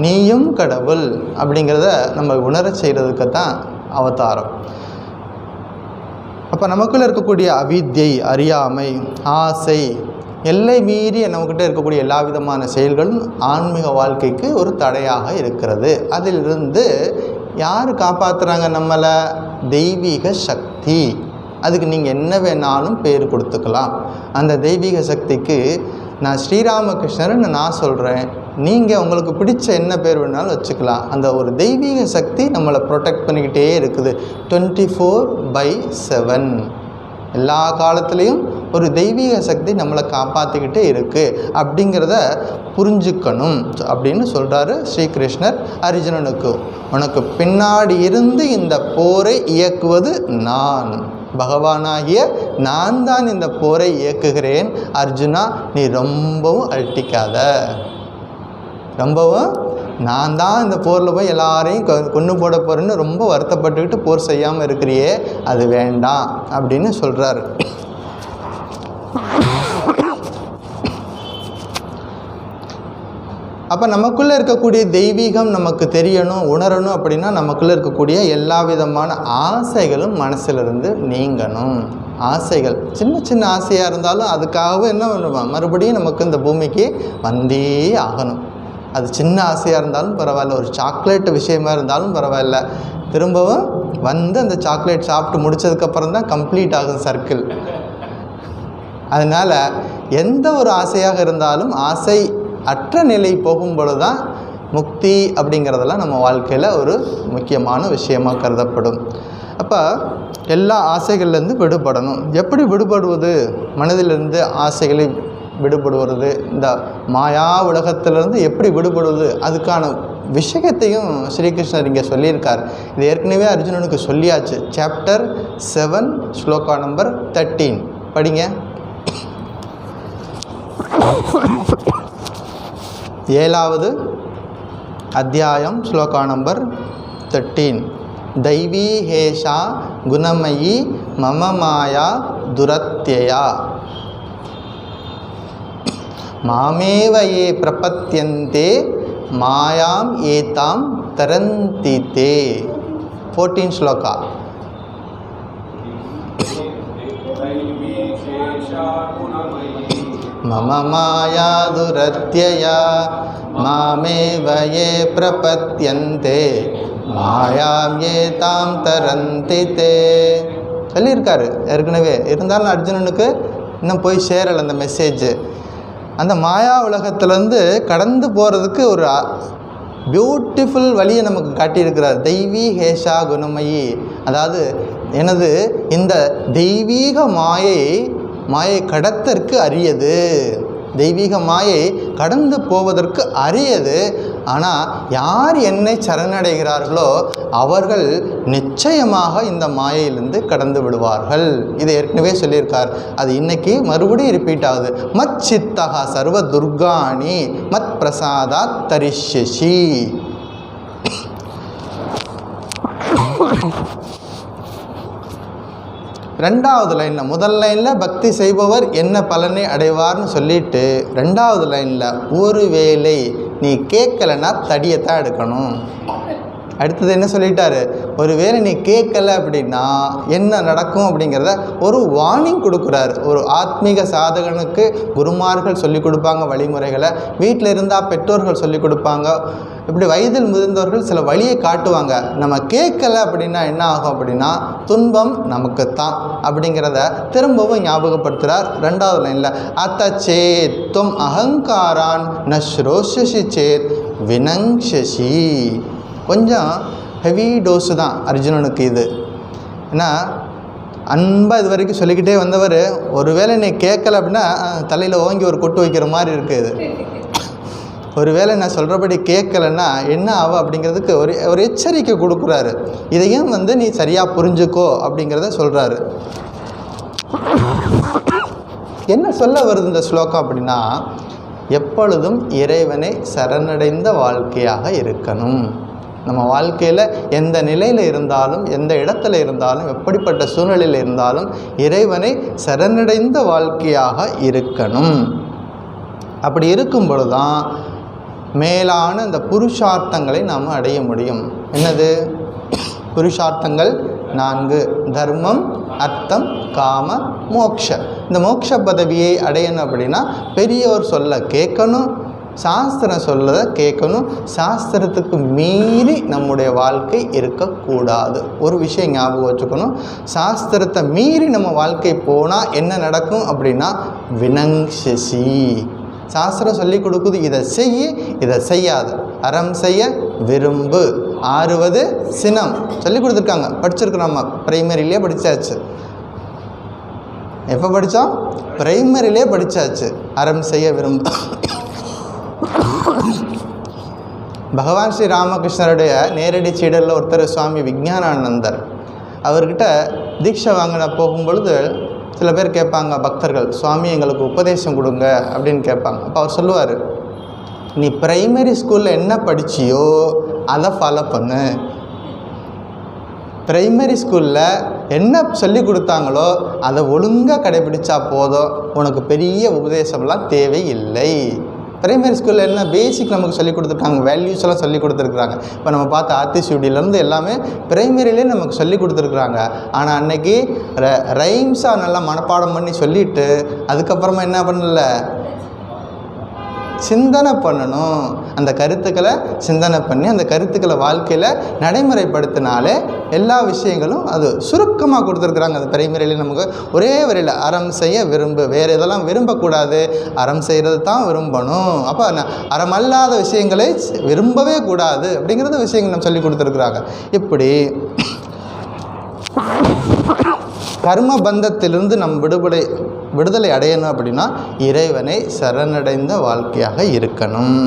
நீயும் கடவுள் அப்படிங்கிறத நம்ம உணர செய்கிறதுக்கு தான் அவதாரம். அப்போ நமக்குள்ளே இருக்கக்கூடிய அவித்யை, அறியாமை, ஆசை, எல்லை மீறி நம்மக்கிட்ட இருக்கக்கூடிய எல்லா விதமான செயல்களும் ஆன்மீக வாழ்க்கைக்கு ஒரு தடையாக இருக்கிறது. அதிலிருந்து யார் காப்பாற்றுறாங்க நம்மளை? தெய்வீக சக்தி. அதுக்கு நீங்கள் என்ன வேணாலும் பேர் கொடுத்துக்கலாம். அந்த தெய்வீக சக்திக்கு நான் ஸ்ரீராமகிருஷ்ணர்னு நான் சொல்கிறேன், நீங்கள் உங்களுக்கு பிடிச்ச என்ன பேர் வேணாலும் வச்சுக்கலாம். அந்த ஒரு தெய்வீக சக்தி நம்மளை ப்ரொடெக்ட் பண்ணிக்கிட்டே இருக்குது 24/7. எல்லா காலத்துலேயும் ஒரு தெய்வீக சக்தி நம்மளை காப்பாற்றிக்கிட்டே இருக்குது அப்படிங்கிறத புரிஞ்சுக்கணும் அப்படின்னு சொல்கிறாரு ஸ்ரீகிருஷ்ணர் அர்ஜுனனுக்கு. உனக்கு பின்னாடி இருந்து இந்த போரை இயக்குவது நான், பகவானாகிய நான் தான் இந்த போரை இயக்குகிறேன். அர்ஜுனா, நீ ரொம்பவும் அழட்டிக்காத, ரொம்பவும் நான் தான் இந்த போரில் போய் எல்லாரையும் கொண்டு போட போகிறேன்னு ரொம்ப வருத்தப்பட்டுக்கிட்டு போர் செய்யாமல் இருக்கிறியே, அது வேண்டாம் அப்படின்னு சொல்கிறாரு. அப்போ நமக்குள்ளே இருக்கக்கூடிய தெய்வீகம் நமக்கு தெரியணும், உணரணும் அப்படின்னா நமக்குள்ளே இருக்கக்கூடிய எல்லா விதமான ஆசைகளும் மனசிலிருந்து நீங்கணும். ஆசைகள் சின்ன சின்ன ஆசையாக இருந்தாலும் அதுக்காகவே என்ன பண்ணுவோம், மறுபடியும் நமக்கு இந்த பூமிக்கு வந்தே ஆகணும். அது சின்ன ஆசையாக இருந்தாலும் பரவாயில்ல, ஒரு சாக்லேட் விஷயமா இருந்தாலும் பரவாயில்ல, திரும்பவும் வந்து அந்த சாக்லேட் சாப்பிட்டு முடித்ததுக்கப்புறம் தான் கம்ப்ளீட் ஆகும் சர்க்கிள். அதனால் எந்த ஒரு ஆசையாக இருந்தாலும் ஆசை அற்ற நிலை போகும்பொழுது தான் முக்தி அப்படிங்கிறதெல்லாம் நம்ம வாழ்க்கையில் ஒரு முக்கியமான விஷயமாக கருதப்படும். அப்போ எல்லா ஆசைகள்லேருந்து விடுபடணும். எப்படி விடுபடுவது? மனதிலிருந்து ஆசைகளை விடுபடுவது, இந்த மாயா உலகத்திலிருந்து எப்படி விடுபடுவது, அதுக்கான விஷயத்தையும் ஸ்ரீகிருஷ்ணர் இங்கே சொல்லியிருக்கார். இது ஏற்கனவே அர்ஜுனனுக்கு சொல்லியாச்சு. சாப்டர் 7 ஸ்லோகா நம்பர் 13 படிங்க. 7வது அத்தியாயம் ஸ்லோகா நம்பர் 13. தைவீ ஹேஷா குணமயி மம மாயா துரத்யயா மாமேவ ஏ பிரபத்யந்தே மாயாம் ஏதாம் தரந்தி தே. 14 ஸ்லோகா. மம மாயா துரத்யயா மாமேவ ஏ பிரபத்யந்தே மாயாம் ஏதாம் தரந்தி தே சொல்லியிருக்காரு ஏற்கனவே. இருந்தாலும் அர்ஜுனனுக்கு இன்னும் போய் சேரலை அந்த மெசேஜ். அந்த மாயா உலகத்திலேருந்து கடந்து போகிறதுக்கு ஒரு பியூட்டிஃபுல் வழியை நமக்கு காட்டியிருக்கிறார். தெய்வீ ஹேஷா குணமயி, அதாவது எனது இந்த தெய்வீக மாயை கடத்தற்கு அரியது, தெய்வீக மாயை கடந்து போவதற்கு அரியது. ஆனால் யார் என்னை சரணடைகிறார்களோ அவர்கள் நிச்சயமாக இந்த மாயையிலிருந்து கடந்து விடுவார்கள். இதை ஏற்கனவே சொல்லியிருக்கார். அது இன்னைக்கு மறுபடியும் ரிப்பீட் ஆகுது. மத் சித்தகா சர்வ துர்காணி மத் பிரசாதாத் தரிஷ்யசி. ரெண்டாவது லைனில், முதல் லைனில் பக்தி செய்பவர் என்ன பலனை அடைவார்னு சொல்லிட்டு, ரெண்டாவது லைனில் ஒருவேளை நீ கேட்கலைன்னா தடியத்தான் எடுக்கணும். அடுத்தது என்ன சொல்லிட்டாரு, ஒருவேளை நீ கேட்கலை அப்படின்னா என்ன நடக்கும் அப்படிங்கிறத ஒரு வார்னிங் கொடுக்குறாரு. ஒரு ஆத்மீக சாதகனுக்கு குருமார்கள் சொல்லிக் கொடுப்பாங்க வழிமுறைகளை, வீட்டில் இருந்தால் பெற்றோர்கள் சொல்லிக் கொடுப்பாங்க, இப்படி வயதில் முதிர்ந்தவர்கள் சில வழியை காட்டுவாங்க. நம்ம கேட்கலை அப்படின்னா என்ன ஆகும் அப்படின்னா துன்பம் நமக்கு தான் அப்படிங்கிறத திரும்பவும் ஞாபகப்படுத்துகிறார். ரெண்டாவது லைனில் அத்த சேத் துவம் அகங்காரான் ந ஸ்ரோஷசி சேத் வினங்ஷசி. கொஞ்சம் ஹெவி டோஸு தான் அர்ஜுனனுக்கு இது. ஏன்னா அன்பாக இது வரைக்கும் சொல்லிக்கிட்டே வந்தவர், ஒருவேளை நீ கேட்கல அப்படின்னா தலையில் ஓங்கி ஒரு கொட்டு வைக்கிற மாதிரி இருக்குது. ஒருவேளை நான் சொல்கிறபடி கேட்கலன்னா என்ன ஆகும் அப்படிங்கிறதுக்கு ஒரு எச்சரிக்கை கொடுக்குறாரு. இதையும் நீ சரியாக புரிஞ்சுக்கோ அப்படிங்கிறத சொல்கிறாரு. என்ன சொல்ல வருது இந்த ஸ்லோகம் அப்படின்னா, எப்பொழுதும் இறைவனை சரணடைந்த வாழ்க்கையாக இருக்கணும். நம்ம வாழ்க்கையில் எந்த நிலையில் இருந்தாலும், எந்த இடத்துல இருந்தாலும், எப்படிப்பட்ட சூழ்நிலையில் இருந்தாலும் இறைவனை சரணடைந்த வாழ்க்கையாக இருக்கணும். அப்படி இருக்கும் பொழுது தான் மேலான இந்த புருஷார்த்தங்களை நாம் அடைய முடியும். என்னது புருஷார்த்தங்கள்? 4: தர்மம், அர்த்தம், காம, மோக்ஷ. இந்த மோக்ஷ பதவியை அடையணும் அப்படின்னா பெரியவர் சொல்ல கேட்கணும், சாஸ்திரம் சொல்லதை கேட்கணும். சாஸ்திரத்துக்கு மீறி நம்முடைய வாழ்க்கை இருக்கக்கூடாது. ஒரு விஷயம் ஞாபகம் வச்சுக்கணும், சாஸ்திரத்தை மீறி நம்ம வாழ்க்கை போனால் என்ன நடக்கும் அப்படின்னா வினங்ஷசி. சாஸ்திரம் சொல்லி கொடுக்குது, இதை செய்ய, இதை செய்யாது, அறம் செய்ய விரும்பு, ஆறுவது சினம் சொல்லி கொடுத்துருக்காங்க. படிச்சிருக்கோம், நம்ம பிரைமரியிலே படித்தாச்சு. எப்போ படித்தோம்? பிரைமரியிலே படித்தாச்சு. அறம் செய்ய விரும்பு. பகவான் ஸ்ரீ ராமகிருஷ்ணருடைய நேரடி சீடரில் ஒருத்தர் சுவாமி விஞ்ஞானானந்தர். அவர்கிட்ட தீட்சை வாங்கின போகும்பொழுது சில பேர் கேட்பாங்க, பக்தர்கள், சுவாமி எங்களுக்கு உபதேசம் கொடுங்க அப்படின்னு கேட்பாங்க. அப்போ அவர் சொல்லுவார், நீ ப்ரைமரி ஸ்கூலில் என்ன படிச்சியோ அதை ஃபாலோ பண்ணு. ப்ரைமரி ஸ்கூலில் என்ன சொல்லி கொடுத்தாங்களோ அதை ஒழுங்காக கடைபிடிச்சா போதும், உனக்கு பெரிய உபதேசம்லாம் தேவையில்லை. ப்ரைமரி ஸ்கூலில் என்ன பேசிக் நமக்கு சொல்லி கொடுத்துருக்காங்க, வேல்யூஸ் எல்லாம் சொல்லி கொடுத்துருக்குறாங்க. இப்போ நம்ம பார்த்த ஆத்திசூடியிலேருந்து எல்லாமே ப்ரைமரியிலே நமக்கு சொல்லி கொடுத்துருக்குறாங்க. ஆனால் அன்னைக்கு ரைம்ஸாக நல்லா மனப்பாடம் பண்ணி சொல்லிவிட்டு அதுக்கப்புறமா என்ன பண்ணல, சிந்தனை பண்ணணும். அந்த கருத்துக்களை சிந்தனை பண்ணி அந்த கருத்துக்களை வாழ்க்கையில் நடைமுறைப்படுத்தினாலே எல்லா விஷயங்களும் அது சுருக்கமாக கொடுத்துருக்குறாங்க. அந்த பிரைமரியிலே நமக்கு ஒரே வரையில் அறம் செய்ய விரும்பு, வேறு இதெல்லாம் விரும்பக்கூடாது, அறம் செய்கிறது தான் விரும்பணும். அப்போ அறமல்லாத விஷயங்களை விரும்பவே கூடாது அப்படிங்கிறத விஷயங்கள் நம்ம சொல்லி கொடுத்துருக்குறாங்க. இப்படி கர்ம பந்தத்திலிருந்து நம் விடுதலை அடையணும் அப்படின்னா இறைவனை சரணடைந்த வாழ்க்கையாக இருக்கணும்.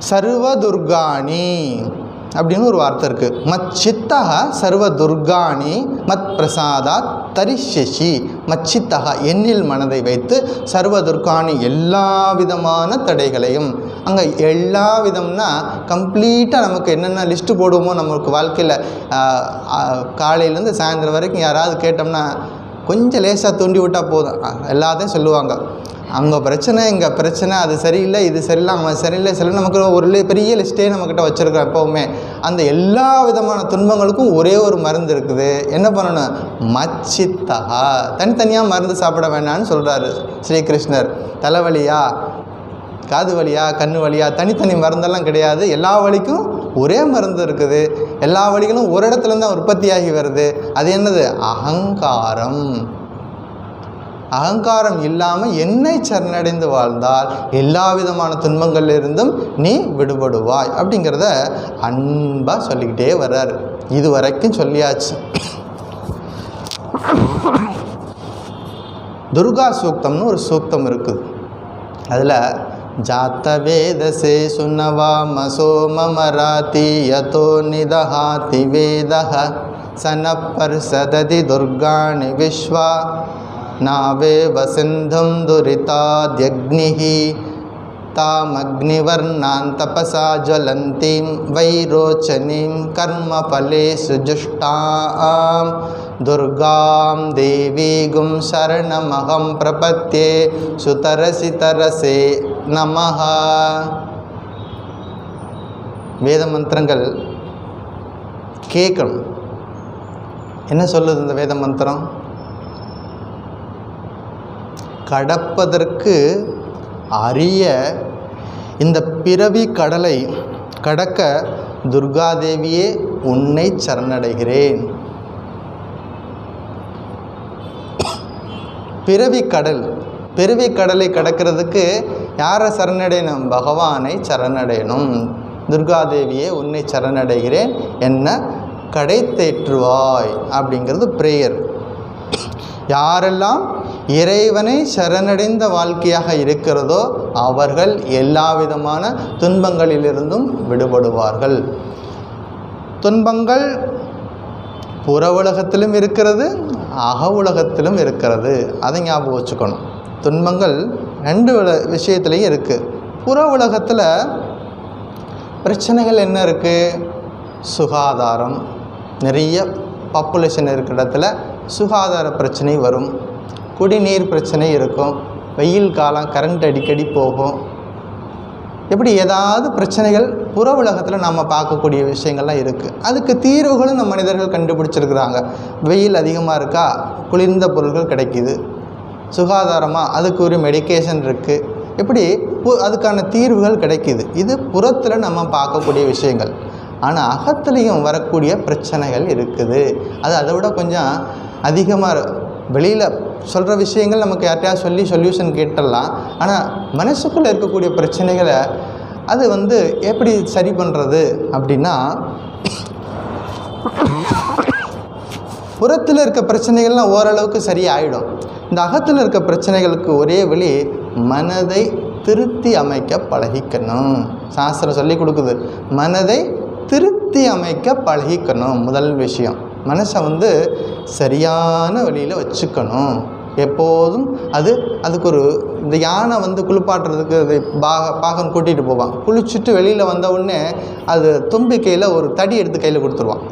சர்வ துர்காணி அப்படின்னு ஒரு வார்த்தை இருக்குது. மச்சித்தக சர்வ துர்காணி மத் பிரசாதாத் தரிஷி. மச்சித்தக என்னில் மனதை வைத்து, சர்வ துர்காணி எல்லா விதமான தடைகளையும். அங்கே எல்லா விதம்னா கம்ப்ளீட்டாக நமக்கு என்னென்ன லிஸ்ட்டு போடுவோமோ நமக்கு வாழ்க்கையில் காலையிலேருந்து சாயந்தரம் வரைக்கும் யாராவது கேட்டோம்னா கொஞ்சம் லேசாக தூண்டி விட்டால் போதும், எல்லாத்தையும் சொல்லுவாங்க. அங்கே பிரச்சனை, இங்கே பிரச்சனை, அது சரியில்லை, இது சரியில்லை, அவன் சரியில்லை, சரியில்லை, நமக்கு ஒரு பெரிய லிஸ்ட்டே நம்மக்கிட்ட வச்சுருக்கோம் எப்போவுமே. அந்த எல்லா விதமான துன்பங்களுக்கும் ஒரே ஒரு மருந்து இருக்குது. என்ன பண்ணணும்? மச்சித்தகா. தனித்தனியாக மருந்து சாப்பிட வேண்டாம்னு சொல்கிறாரு ஸ்ரீகிருஷ்ணர். தலைவலியா, காது வலியா, கண்ணு வலியா, தனித்தனி மருந்தெல்லாம் கிடையாது. எல்லா வலிக்கும் ஒரே மருந்து இருக்குது. எல்லா வலிகளும் ஒரு இடத்துலேருந்து உற்பத்தியாகி வருது. அது என்னது? அகங்காரம். அகங்காரம் இல்லாமல் என்னை சரணடைந்து வாழ்ந்தால் எல்லா விதமான துன்பங்களிலிருந்தும் நீ விடுபடுவாய் அப்படிங்கிறத அன்பாக சொல்லிக்கிட்டே வர்றார். இது வரைக்கும் சொல்லியாச்சு. துர்கா சூக்தம்னு ஒரு சூக்தம் இருக்குது. அதில் ஜாத்த வேதசே சுனவா மசோம மராதி யதோ நிதஹாதி வேதஹ சனப்பர் சததி துர்காணி விஸ்வா நாவே வசிந்தும் துரிதாத்யக்னிஹி தாமக்னிவர்ணான் தபசா ஜ்வலந்தீம் வைரோச்சனீம் கர்மபலேஷு ஜுஷ்டாம் துர்காம் தேவீகும் சரணமகம் பிரபத்யே சுதரசி தரசே நமஹ. வேத மந்திரங்கள் கேட்கணும். என்ன சொல்லுது இந்த வேத மந்திரம்? கடப்பதற்கு அரிய இந்த பிறவி கடலை கடக்க துர்காதேவியே உன்னை சரணடைகிறேன். பிறவி கடலை கடக்கிறதுக்கு யாரை சரணடையணும்? பகவானை சரணடையணும். துர்காதேவியே உன்னை சரணடைகிறேன், என்ன கடை தேற்றுவாய் அப்படிங்கிறது பிரேயர். யாரெல்லாம் இறைவனை சரணடைந்த வாழ்க்கையாக இருக்கிறதோ அவர்கள் எல்லா விதமான துன்பங்களிலிருந்தும் விடுபடுவார்கள். துன்பங்கள் புற உலகத்திலும் இருக்கிறது, அக உலகத்திலும் இருக்கிறது. அதை ஞாபகம் வச்சுக்கணும். துன்பங்கள் ரெண்டு விஷயத்துலேயும் இருக்குது. புற உலகத்தில் பிரச்சனைகள் என்ன இருக்குது? சுகாதாரம், நிறைய பாப்புலேஷன் இருக்கிற இடத்துல சுகாதார பிரச்சனை வரும். குடிநீர் பிரச்சனை இருக்கும். வெயில் காலம், கரண்ட் அடிக்கடி போகும். இப்படி ஏதாவது பிரச்சனைகள் புற உலகத்தில் நம்ம பார்க்கக்கூடிய விஷயங்கள்லாம் இருக்குது. அதுக்கு தீர்வுகளும் நம்ம மனிதர்கள் கண்டுபிடிச்சிருக்கிறாங்க. வெயில் அதிகமாக இருக்கா, குளிர்ந்த பொருட்கள் கிடைக்கிது. சுகாதாரமாக அதுக்கு ஒரு மெடிக்கேஷன் இருக்குது. இப்படி அதுக்கான தீர்வுகள் கிடைக்கிது. இது புறத்தில் நம்ம பார்க்கக்கூடிய விஷயங்கள். ஆனால் அகத்துலேயும் வரக்கூடிய பிரச்சனைகள் இருக்குது. அது அதை விட கொஞ்சம் அதிகமாக வெளியில் சொல்கிற விஷயங்கள் நமக்கு யார்ட்டையா சொல்லி சொல்யூஷன் கேட்டுடலாம். ஆனால் மனசுக்குள்ளே இருக்கக்கூடிய பிரச்சனைகளை அது எப்படி சரி பண்ணுறது அப்படின்னா, புறத்தில் இருக்க பிரச்சனைகள்லாம் ஓரளவுக்கு சரியாயிடும். இந்த அகத்தில் இருக்க பிரச்சனைகளுக்கு ஒரே வழி மனதை திருத்தி அமைக்க பழகிக்கணும். சாஸ்திரம் சொல்லி கொடுக்குது, மனதை திருத்தி அமைக்க பழகிக்கணும். முதல் விஷயம் மனசை வந்து சரியான வழியில் வச்சுக்கணும் எப்போதும். அதுக்கு ஒரு இந்த யானை வந்து குளிப்பாட்டுறதுக்கு அது பாகன் கூட்டிகிட்டு போவான். குளிச்சுட்டு வெளியில் வந்த உடனே அது தும்பிக்கையில் ஒரு தடி எடுத்து கையில் கொடுத்துருவான்.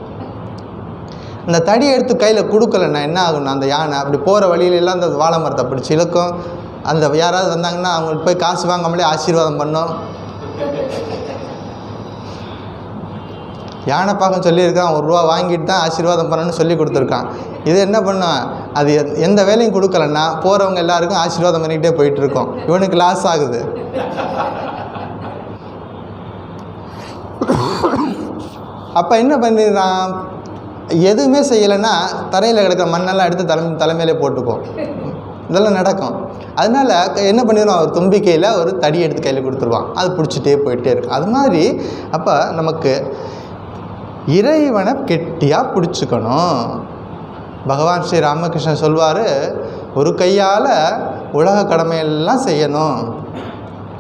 அந்த தடி எடுத்து கையில் கொடுக்கலன்னா என்ன ஆகும்னா அந்த யானை அப்படி போகிற வழியிலெல்லாம் அந்த வாழை மரத்தை பிடிச்சி இழுக்கும். அந்த யாராவது வந்தாங்கன்னா அவங்களுக்கு போய் காசு வாங்காமலே ஆசீர்வாதம் பண்ணோம். யானை பாகம் சொல்லியிருக்கான், 1 ரூபா வாங்கிட்டு தான் ஆசீர்வாதம் பண்ணணும்னு சொல்லி கொடுத்துருக்கான். இது என்ன பண்ணான், அது எந்த வேலையும் கொடுக்கலன்னா போகிறவங்க எல்லாருக்கும் ஆசீர்வாதம் பண்ணிக்கிட்டே போயிட்டுருக்கோம். இவனுக்கு லாஸ் ஆகுது. அப்போ என்ன பண்ணிடுறான், எதுவுமே செய்யலைன்னா தரையில் கிடக்கிற மண்ணெல்லாம் எடுத்து தலைமையிலே போட்டுக்கும். இதெல்லாம் நடக்கும். அதனால் என்ன பண்ணிடுவான், ஒரு தும்பிக்கையில் ஒரு தடி எடுத்து கையில் கொடுத்துருவான். அது பிடிச்சிட்டே போயிட்டே இருக்கும். அது மாதிரி அப்போ நமக்கு இறைவனை கெட்டியாக பிடிச்சிக்கணும். பகவான் ஸ்ரீ ராமகிருஷ்ணன் சொல்வார், ஒரு கையால் உலக கடமையெல்லாம் செய்யணும்,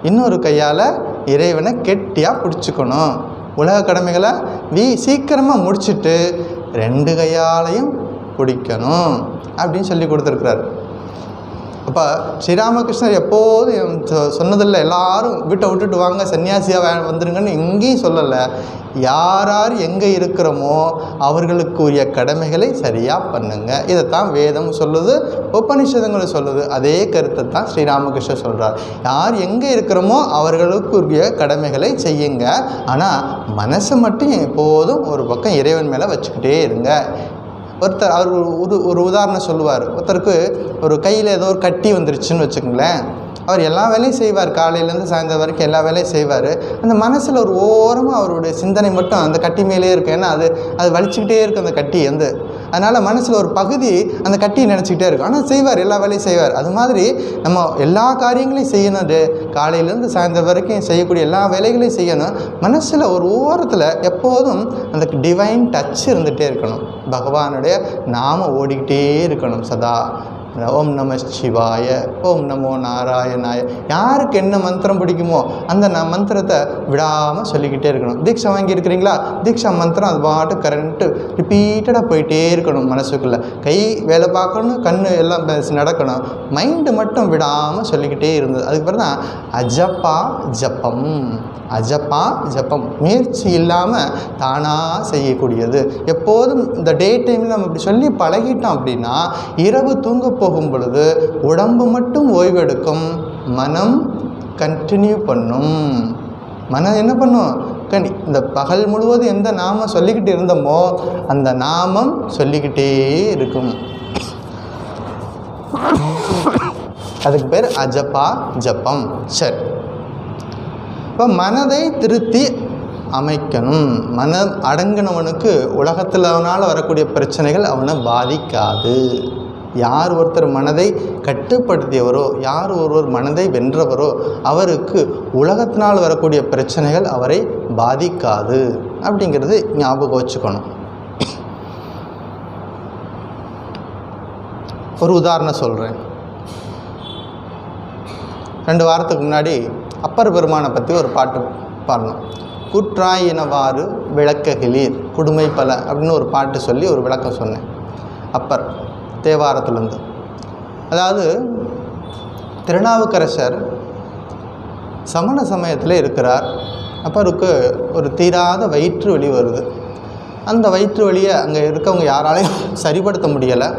இன்னொரு கையால் இறைவனை கெட்டியாக பிடிச்சிக்கணும். உலக கடமைகளை சீக்கிரமாக முடிச்சுட்டு 2 கையாலையும் பிடிக்கணும் அப்படின்னு சொல்லி கொடுத்துருக்குறாரு. அப்போ ஸ்ரீராமகிருஷ்ணர் எப்போதும் சொன்னதில்லை எல்லாரும் வீட்டை விட்டுட்டு வாங்க சன்னியாசியாக வந்துருங்கன்னு எங்கேயும் சொல்லலை. யார் யார் எங்கே இருக்கிறோமோ அவர்களுக்கு உரிய கடமைகளை சரியாக பண்ணுங்க. இதைத்தான் வேதம் சொல்லுது, உபனிஷதங்களும் சொல்லுது. அதே கருத்தை தான் ஸ்ரீராமகிருஷ்ணர் சொல்கிறார். யார் எங்கே இருக்கிறோமோ அவர்களுக்கு உரிய கடமைகளை செய்யுங்க, ஆனால் மனசை மட்டும் எப்போதும் ஒரு பக்கம் இறைவன் மேலே வச்சுக்கிட்டே இருங்க. ஒருத்தர் அவர் ஒரு உதாரணம் சொல்லுவார். ஒருத்தருக்கு ஒரு கையில் ஏதோ ஒரு கட்டி வந்துருச்சுன்னு வச்சுக்கோங்களேன். அவர் எல்லா வேலையும் செய்வார், காலையிலேருந்து சாயந்தரம் வரைக்கும் எல்லா வேலையும் செய்வார். அந்த மனசில் ஒரு ஓரமாக அவருடைய சிந்தனை மட்டும் அந்த கட்டி மேலே இருக்கும். ஏன்னா அது வலிச்சுக்கிட்டே இருக்கும் அந்த கட்டி வந்து. அதனால் மனசில் ஒரு பகுதி அந்த கட்டியை நினச்சிக்கிட்டே இருக்கும். ஆனால் செய்வார், எல்லா வேலையும் செய்வார். அது மாதிரி நம்ம எல்லா காரியங்களையும் செய்யணும். காலையிலேருந்து சாயந்தரம் வரைக்கும் செய்யக்கூடிய எல்லா வேலைகளையும் செய்யணும். மனசில் ஒரு ஓரத்தில் எப்போதும் அந்த டிவைன் டச் இருந்துகிட்டே இருக்கணும். பகவானுடைய நாம ஓடிக்கிட்டே இருக்கணும் சதா. ஓம் நம சிவாய, ஓம் நமோ நாராயணாய. யாருக்கு என்ன மந்திரம் பிடிக்குமோ அந்த மந்திரத்தை விடாமல் சொல்லிக்கிட்டே இருக்கணும். தீட்சை வாங்கியிருக்கிறீங்களா, தீட்சா மந்திரம் அது பாட்டு கரண்ட்டு ரிப்பீட்டடாக போயிட்டே இருக்கணும். மனசுக்குள்ளே கை வேலை பார்க்கணும், கண் எல்லாம் நடக்கணும், மைண்டு மட்டும் விடாமல் சொல்லிக்கிட்டே இருந்தது. அதுக்கு பிறகு தான் அஜப்பா ஜப்பம். அஜப்பா ஜப்பம் முயற்சி இல்லாமல் தானாக செய்யக்கூடியது. எப்போதும் இந்த டே டைமில் நம்ம இப்படி சொல்லி பழகிட்டோம் அப்படின்னா இரவு தூங்க போகும் பொழுது உடம்பு மட்டும் ஓய்வெடுக்கும், மனம் கண்டினியூ பண்ணும். மனம் என்ன பண்ணும், இந்த பகல் முழுவதும் எந்த நாமம் சொல்லிக்கிட்டு இருந்தோமோ அந்த நாமம் சொல்லிக்கிட்டே இருக்கும். அதுக்கு பேர் அஜப்பா ஜப்பம். சரி, இப்போ மனதை திருத்தி அமைக்கணும். மனம் அடங்கினவனுக்கு உலகத்தில்னால் வரக்கூடிய பிரச்சனைகள் அவனை பாதிக்காது. யார் ஒருத்தர் மனதை கட்டுப்படுத்தியவரோ, யார் ஒருவர் மனதை வென்றவரோ அவருக்கு உலகத்தினால் வரக்கூடிய பிரச்சனைகள் அவரை பாதிக்காது அப்படிங்கிறது ஞாபகம் வச்சுக்கணும். ஒரு உதாரணம் சொல்கிறேன். 2 வாரத்துக்கு முன்னாடி அப்பர் பெருமானை பற்றி ஒரு பாட்டு பாடணும். குற்றாயினவாறு விளக்ககிலீர் குடுமை பல அப்படின்னு ஒரு பாட்டு சொல்லி ஒரு விளக்கம் சொன்னேன். அப்பர் தேவாரத்துலேருந்து. அதாவது திருநாவுக்கரசர் சமண சமயத்தில் இருக்கிறார். அப்பருக்கு ஒரு தீராத வயிற்று வலி வருது. அந்த வயிற்று வலியை அங்கே இருக்கவங்க யாராலையும் சரிப்படுத்த முடியலை.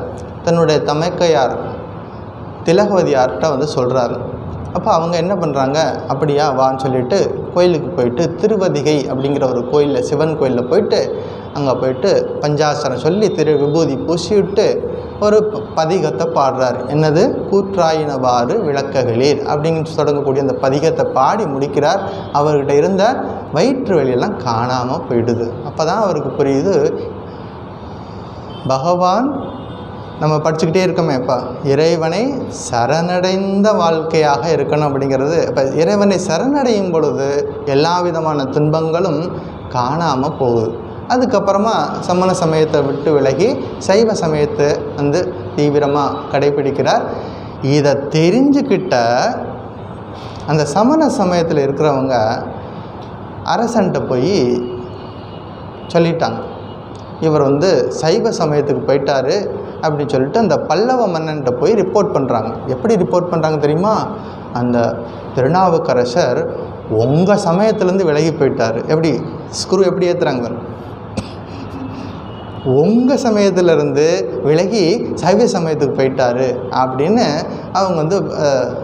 தன்னுடைய தமைக்கையார் திலகவதியார்கிட்ட வந்து சொல்கிறாரு. அப்போ அவங்க என்ன பண்ணுறாங்க, அப்படியா வான்னு சொல்லிட்டு கோயிலுக்கு போயிட்டு திருவதிகை அப்படிங்கிற ஒரு கோயிலில், சிவன் கோயிலில் போயிட்டு அங்கே போயிட்டு பஞ்சாசனம் சொல்லி விபூதி பூசிவிட்டு ஒரு பதிகத்தை பாடுறார். என்னது, கூற்றாயினவாறு விளக்ககிலீர் அப்படின்னு தொடங்கக்கூடிய அந்த பதிகத்தை பாடி முடிக்கிறார். அவர்கிட்ட இருந்த வயிற்று வலியெல்லாம் காணாமல் போயிடுது. அப்போ தான் அவருக்கு புரியுது, பகவான் நம்ம படிச்சுக்கிட்டே இருக்கோமே, இப்போ இறைவனை சரணடைந்த வாழ்க்கையாக இருக்கணும் அப்படிங்கிறது. இப்போ இறைவனை சரணடையும் பொழுது எல்லா விதமான துன்பங்களும் காணாமல் போகுது. அதுக்கப்புறமா சமண சமயத்தை விட்டு விலகி சைவ சமயத்தை வந்து தீவிரமாக கடைபிடிக்கிறார். இதை தெரிஞ்சுக்கிட்ட அந்த சமண சமயத்தில் இருக்கிறவங்க அரசன்ட்ட போய் சொல்லிட்டாங்க, இவர் வந்து சைவ சமயத்துக்கு போயிட்டார் அப்படின்னு சொல்லிட்டு அந்த பல்லவ மன்னன்கிட்ட போய் ரிப்போர்ட் பண்ணுறாங்க. எப்படி ரிப்போர்ட் பண்ணுறாங்க தெரியுமா? அந்த திருநாவுக்கரசர் உங்கள் சமயத்துலேருந்து விலகி போயிட்டார். எப்படி ஸ்க்ரூ எப்படி ஏற்றுறாங்க? உங்கள் சமயத்திலேருந்து விலகி சைவ சமயத்துக்கு போயிட்டார் அப்படின்னு அவங்க வந்து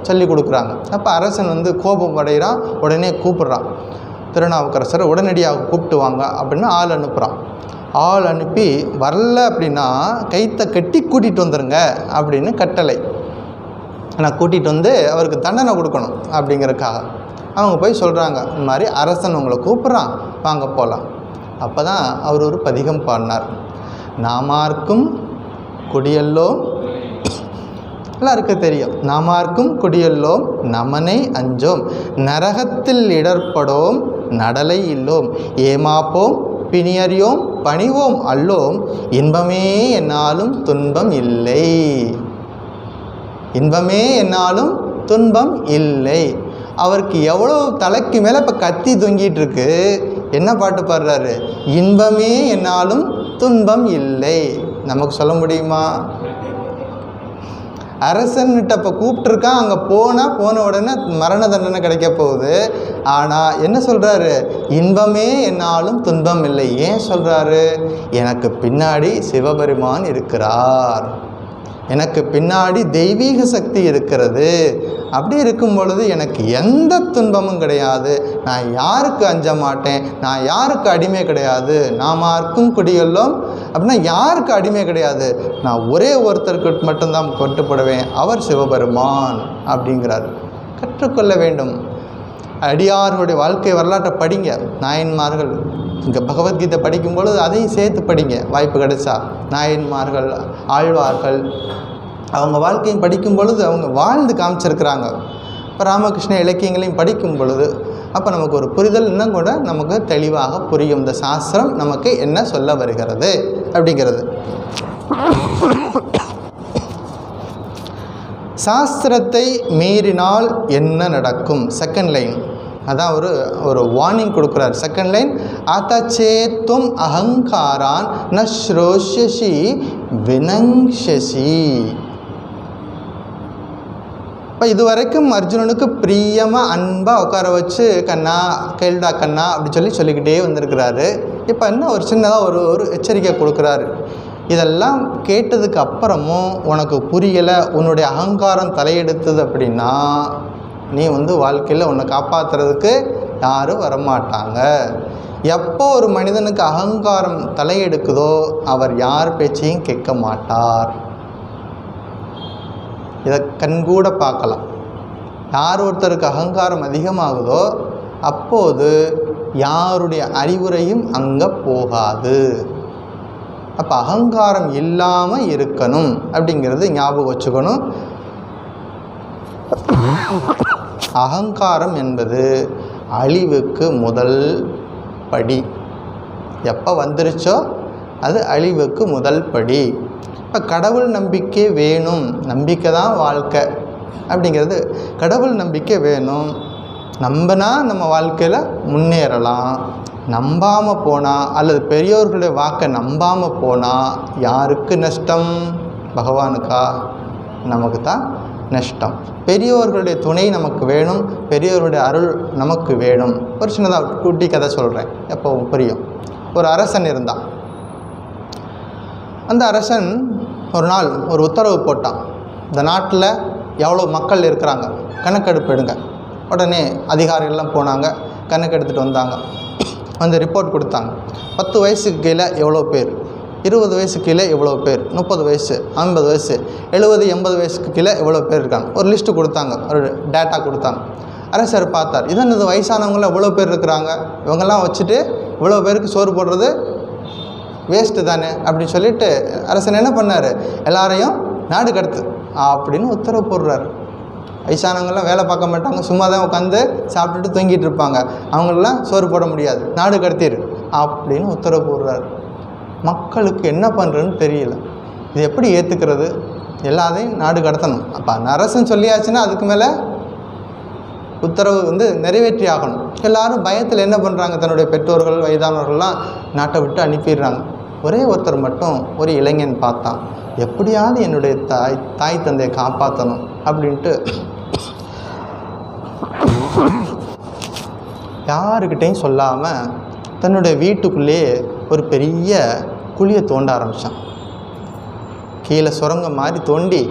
சொல்லி கொடுக்குறாங்க. அப்போ அரசன் வந்து கோபம் அடைகிறான். உடனே கூப்பிட்றான் திருநாவுக்கரசரை, உடனடியாக கூப்பிட்டு வாங்க அப்படின்னு ஆள் அனுப்புகிறான். ஆள் அனுப்பி வரல அப்படின்னா கைத்தை கட்டி கூட்டிகிட்டு வந்துடுங்க அப்படின்னு கட்டளை. ஆனால் கூட்டிகிட்டு வந்து அவருக்கு தண்டனை கொடுக்கணும் அப்படிங்கிறதுக்காக அவங்க போய் சொல்கிறாங்க, இந்த மாதிரி அரசன் உங்களை கூப்பிட்றான், வாங்க போகலாம். அப்போ தான் அவர் ஒரு பதிகம் பாடினார். நாமார்க்கும் குடியல்லோம், எல்லாருக்கும் தெரியும். நாமார்க்கும் குடியல்லோம் நமனை அஞ்சோம், நரகத்தில் இடர்படோம் நடலை இல்லோம், ஏமாப்போம் பிணியறியோம் பணிவோம் அல்லோம், இன்பமே என்னாலும் துன்பம் இல்லை, இன்பமே என்னாலும் துன்பம் இல்லை. அவருக்கு எவ்வளோ தலைக்கு மேலே இப்போ கத்தி தொங்கிட்டு இருக்கு. என்ன பாட்டு பாடுறாரு? இன்பமே என்னாலும் துன்பம் இல்லை. நமக்கு சொல்ல முடியுமா? அரசன்கிட்ட இப்போ கூப்பிட்டுருக்கான், அங்கே போன உடனே மரண தண்டனை கிடைக்க போகுது. ஆனால் என்ன சொல்கிறாரு? இன்பமே என்னாலும் துன்பம் இல்லை. ஏன் சொல்கிறாரு? எனக்கு பின்னாடி சிவபெருமான் இருக்கிறார், எனக்கு பின்னாடி தெய்வீக சக்தி இருக்கிறது. அப்படி இருக்கும் பொழுது எனக்கு எந்த துன்பமும் கிடையாது. நான் யாருக்கு அஞ்ச மாட்டேன், நான் யாருக்கு அடிமை கிடையாது. நாமார்க்கும் குடியெல்லாம் அப்படின்னா யாருக்கு அடிமை கிடையாது, நான் ஒரே ஒருத்தருக்கு மட்டும்தான் கட்டுப்படுவேன், அவர் சிவபெருமான் அப்படிங்கிறார். கற்றுக்கொள்ள வேண்டும். அடியார்களுடைய வாழ்க்கை வரலாற்றை படிங்க. நாயன்மார்கள் இங்கே பகவத்கீதை படிக்கும் பொழுது அதையும் சேர்த்து படிங்க வாய்ப்பு கிடைச்சா. நாயன்மார்கள், ஆழ்வார்கள், அவங்க வாழ்க்கையும் படிக்கும் பொழுது அவங்க வாழ்ந்து காமிச்சிருக்கிறாங்க. இப்போ ராமகிருஷ்ண இலக்கியங்களையும் படிக்கும் பொழுது அப்போ நமக்கு ஒரு புரிதல் இன்னும் கூட நமக்கு தெளிவாக புரியும். இந்த சாஸ்திரம் நமக்கு என்ன சொல்ல வருகிறது அப்படிங்கிறது. சாஸ்திரத்தை மீறினால் என்ன நடக்கும்? செகண்ட் லைன் அதான் ஒரு வார்னிங் கொடுக்குறார். செகண்ட் லைன், அத்தச்சேத்தும் அகங்காரான் ந ஸ்ரோஷ்யசி வினங்ஷசி. இப்போ இதுவரைக்கும் அர்ஜுனனுக்கு பிரியமாக அன்பாக உட்கார வச்சு கண்ணா கேள்டா கண்ணா அப்படி சொல்லிக்கிட்டே வந்திருக்கிறாரு. இப்போ என்ன ஒரு சின்னதாக ஒரு எச்சரிக்கை கொடுக்குறாரு. இதெல்லாம் கேட்டதுக்கு அப்புறமும் உனக்கு புரியலை, உன்னுடைய அகங்காரம் தலையெடுத்தது அப்படின்னா நீ வாழ்க்கையில் உன்னை காப்பாற்றுறதுக்கு யாரும் வரமாட்டாங்க. எப்போ ஒரு மனிதனுக்கு அகங்காரம் தலையெடுக்குதோ அவர் யார் பேச்சையும் கேட்க மாட்டார். இதை கண்கூட பார்க்கலாம். யார் ஒருத்தருக்கு அகங்காரம் அதிகமாகுதோ அப்போது யாருடைய அறிவுரையும் அங்கே போகாது. அப்போ அகங்காரம் இல்லாமல் இருக்கணும் அப்படிங்கிறது ஞாபகம் வச்சுக்கணும். அகங்காரம் என்பது அழிவுக்கு முதல் படி. எப்போ வந்துருச்சோ அது அழிவுக்கு முதல் படி. இப்போ கடவுள் நம்பிக்கை வேணும், நம்பிக்கை தான் வாழ்க்கை அப்படிங்கிறது. கடவுள் நம்பிக்கை வேணும், நம்பினா நம்ம வாழ்க்கையில் முன்னேறலாம். நம்பாமல் போனால் அல்லது பெரியோர்களுடைய வாக்கை நம்பாமல் போனால் யாருக்கு நஷ்டம்? பகவானுக்கா? நமக்கு தான் நஷ்டம். பெரியோர்களுடைய துணை நமக்கு வேணும், பெரியோர்களுடைய அருள் நமக்கு வேணும். ஒரு சின்னதாக குட்டி கதை சொல்கிறேன், எப்போவும் புரியும். ஒரு அரசன் இருந்தான். அந்த அரசன் ஒரு நாள் ஒரு உத்தரவு போட்டான். இந்த நாட்டில் எவ்வளோ மக்கள் இருக்கிறாங்க கணக்கெடுப்பு எடுங்க. உடனே அதிகாரிகள்லாம் போனாங்க, கணக்கெடுத்துட்டு வந்தாங்க. வந்து ரிப்போர்ட் கொடுத்தாங்க. 10 வயசுக்கு கீழே எவ்வளோ பேர், 20 வயசுக்கு கீழே எவ்வளோ பேர், 30 வயசு, 50 வயசு, 70, 80 வயசுக்கு கீழே எவ்வளோ பேர் இருக்காங்க. ஒரு லிஸ்ட்டு கொடுத்தாங்க, ஒரு டேட்டா கொடுத்தாங்க. அரசர் பார்த்தார், இதன் இது வயசானவங்களாம் எவ்வளோ பேர் இருக்கிறாங்க, இவங்கெல்லாம் வச்சுட்டு இவ்வளோ பேருக்கு சோறு போடுறது வேஸ்ட்டு தானே அப்படின்னு சொல்லிட்டு அரசன் என்ன பண்ணார்? எல்லாரையும் நாடு கடத்து அப்படின்னு உத்தரவு போடுறாரு. வயசானவங்களாம் வேலை பார்க்க மாட்டாங்க, சும்மா தான் உட்காந்து சாப்பிட்டுட்டு தூங்கிட்டு இருப்பாங்க, அவங்களெலாம் சோறு போட முடியாது, நாடு கடத்திடு அப்படின்னு உத்தரவு போடுறாரு. மக்களுக்கு என்ன பண்ணுறதுன்னு தெரியல. இது எப்படி ஏற்றுக்கிறது? எல்லாத்தையும் நாடு கடத்தணும். அப்போ அரசன் சொல்லியாச்சுன்னா அதுக்கு மேலே உத்தரவு நிறைவேற்றி ஆகணும். எல்லோரும் பயத்தில் என்ன பண்ணுறாங்க? தன்னுடைய பெற்றோர்கள், வயதானவர்கள்லாம் நாட்டை விட்டு அனுப்பிடுறாங்க. ஒரே ஒருத்தர் மட்டும் ஒரு இளைஞன் பார்த்தான், எப்படியாவது என்னுடைய தாய் தந்தையை காப்பாற்றணும் அப்படின்ட்டு யாருக்கிட்டையும் சொல்லாமல் தன்னுடைய வீட்டுக்குள்ளேயே ஒரு பெரிய குழியை தோண்ட ஆரம்பித்தான். கீழே சுரங்கம் மாதிரி தோண்டி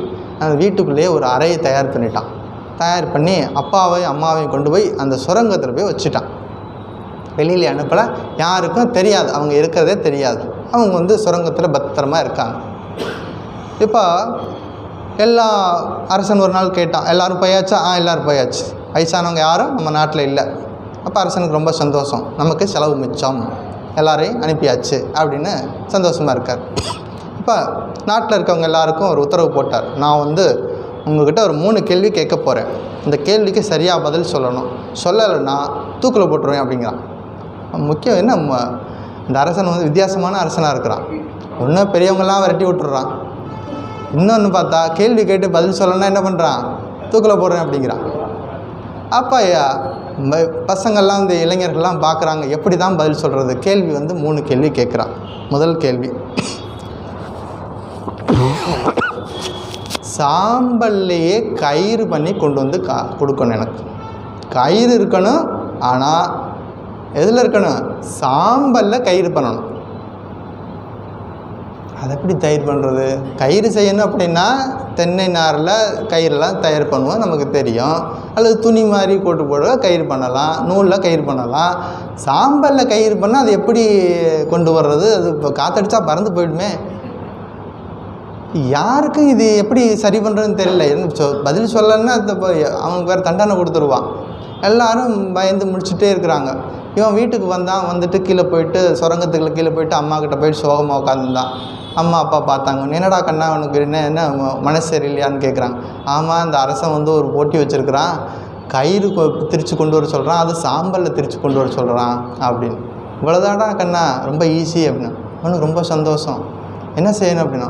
அந்த வீட்டுக்குள்ளேயே ஒரு அறையை தயார் பண்ணிட்டான். தயார் பண்ணி அப்பாவையும் அம்மாவையும் கொண்டு போய் அந்த சுரங்கத்தில் போய் வச்சுட்டான். வெளியில் அனுப்பலை, யாருக்கும் தெரியாது, அவங்க இருக்கிறதே தெரியாது. அவங்க சுரங்கத்தில் பத்திரமா இருக்காங்க. இப்போ அரசன் ஒரு நாள் கேட்டான், எல்லோரும் போயாச்சா? எல்லோரும் போயாச்சு. வயசானவங்க யாரும் நம்ம நாட்டில் இல்லை. அப்போ அரசனுக்கு ரொம்ப சந்தோஷம், நமக்கு செலவு மிச்சம், எல்லாரையும் அனுப்பியாச்சு அப்படின்னு சந்தோஷமாக இருக்கார். இப்போ நாட்டில் இருக்கவங்க எல்லாருக்கும் ஒரு உத்தரவு போட்டார், நான் உங்கள்கிட்ட ஒரு 3 கேள்வி கேட்க போகிறேன், இந்த கேள்விக்கு சரியாக பதில் சொல்லணும், சொல்லலைன்னா தூக்கில் போட்டுருவேன் அப்படிங்கிறான். முக்கியம் என்ன, இந்த அரசன் வித்தியாசமான அரசனாக இருக்கிறான். ஒன்றும் பெரியவங்களாம் விரட்டி விட்டுறான், இன்னொன்று பார்த்தா கேள்வி கேட்டு பதில் சொல்லணும்னா என்ன பண்ணுறான், தூக்கில் போடுறேன் அப்படிங்கிறான். அப்போ பசங்கள்லாம் இந்த இளைஞர்கள்லாம் பார்க்குறாங்க, எப்படி தான் பதில் சொல்கிறது. கேள்வி 3 கேள்வி கேட்குறான். முதல் கேள்வி, சாம்பல்லையே கயிறு பண்ணி கொண்டு கொடுக்கணும். எனக்கு கயிறு இருக்கணும், ஆனால் எதில் இருக்கணும், சாம்பலில் கயிறு பண்ணணும். அதை எப்படி தயார் பண்ணுறது? கயிறு செய்யணும் அப்படின்னா தென்னை நாரில் கயிறுலாம் தயார் பண்ணுவோம், நமக்கு தெரியும். அல்லது துணி மாதிரி போட கயிறு பண்ணலாம், நூலில் கயிறு பண்ணலாம். சாம்பலில் கயிறு பண்ணால் அது எப்படி கொண்டு வர்றது? அது இப்போ காற்றடிச்சா பறந்து போயிடுமே. யாருக்கும் இது எப்படி சரி பண்ணுறதுன்னு தெரியல. பதில் சொல்லலைன்னா அவனுக்கு வேறு தண்டனை கொடுத்துருவான். எல்லோரும் பயந்து முடிச்சுட்டே இருக்கிறாங்க. இவன் வீட்டுக்கு வந்துட்டு கீழே போயிட்டு சுரங்கத்துக்குள்ள கீழே போயிட்டு அம்மாக்கிட்ட போயிட்டு சோகமாக உட்காந்துருந்தான். அம்மா அப்பா பார்த்தாங்க, என்னடா கண்ணா அவனுக்கு என்ன மனசு சரியில்லையான்னு கேட்குறாங்க. ஆமாம், இந்த அரசன் ஒரு போட்டி வச்சுருக்கிறான், கயிறு திரிச்சு கொண்டு வர சொல்கிறான், அது சாம்பலில் திரிச்சு கொண்டு வர சொல்கிறான் அப்படின்னு. இவ்வளோதாடா கண்ணா, ரொம்ப ஈஸி அப்படின்னா. அவனுக்கு ரொம்ப சந்தோஷம். என்ன செய்யணும் அப்படின்னா,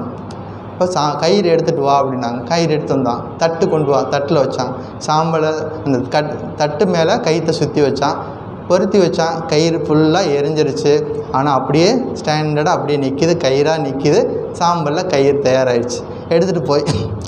இப்போ கயிறு எடுத்துகிட்டு வா அப்படின்னாங்க. கயிறு எடுத்து வந்தான். தட்டு கொண்டு வா, தட்டில் வச்சான். சாம்பலை அந்த தட்டு மேலே கயிற்றை சுற்றி வச்சான், பொருத்தி வச்சான். கயிறு ஃபுல்லாக எரிஞ்சிருச்சு. ஆனால் அப்படியே ஸ்டாண்டர்டாக அப்படியே நிற்கிது, கயிறாக நிற்கிது. சாம்பலில் கயிறு தயாராகிடுச்சு. எடுத்துகிட்டு போய்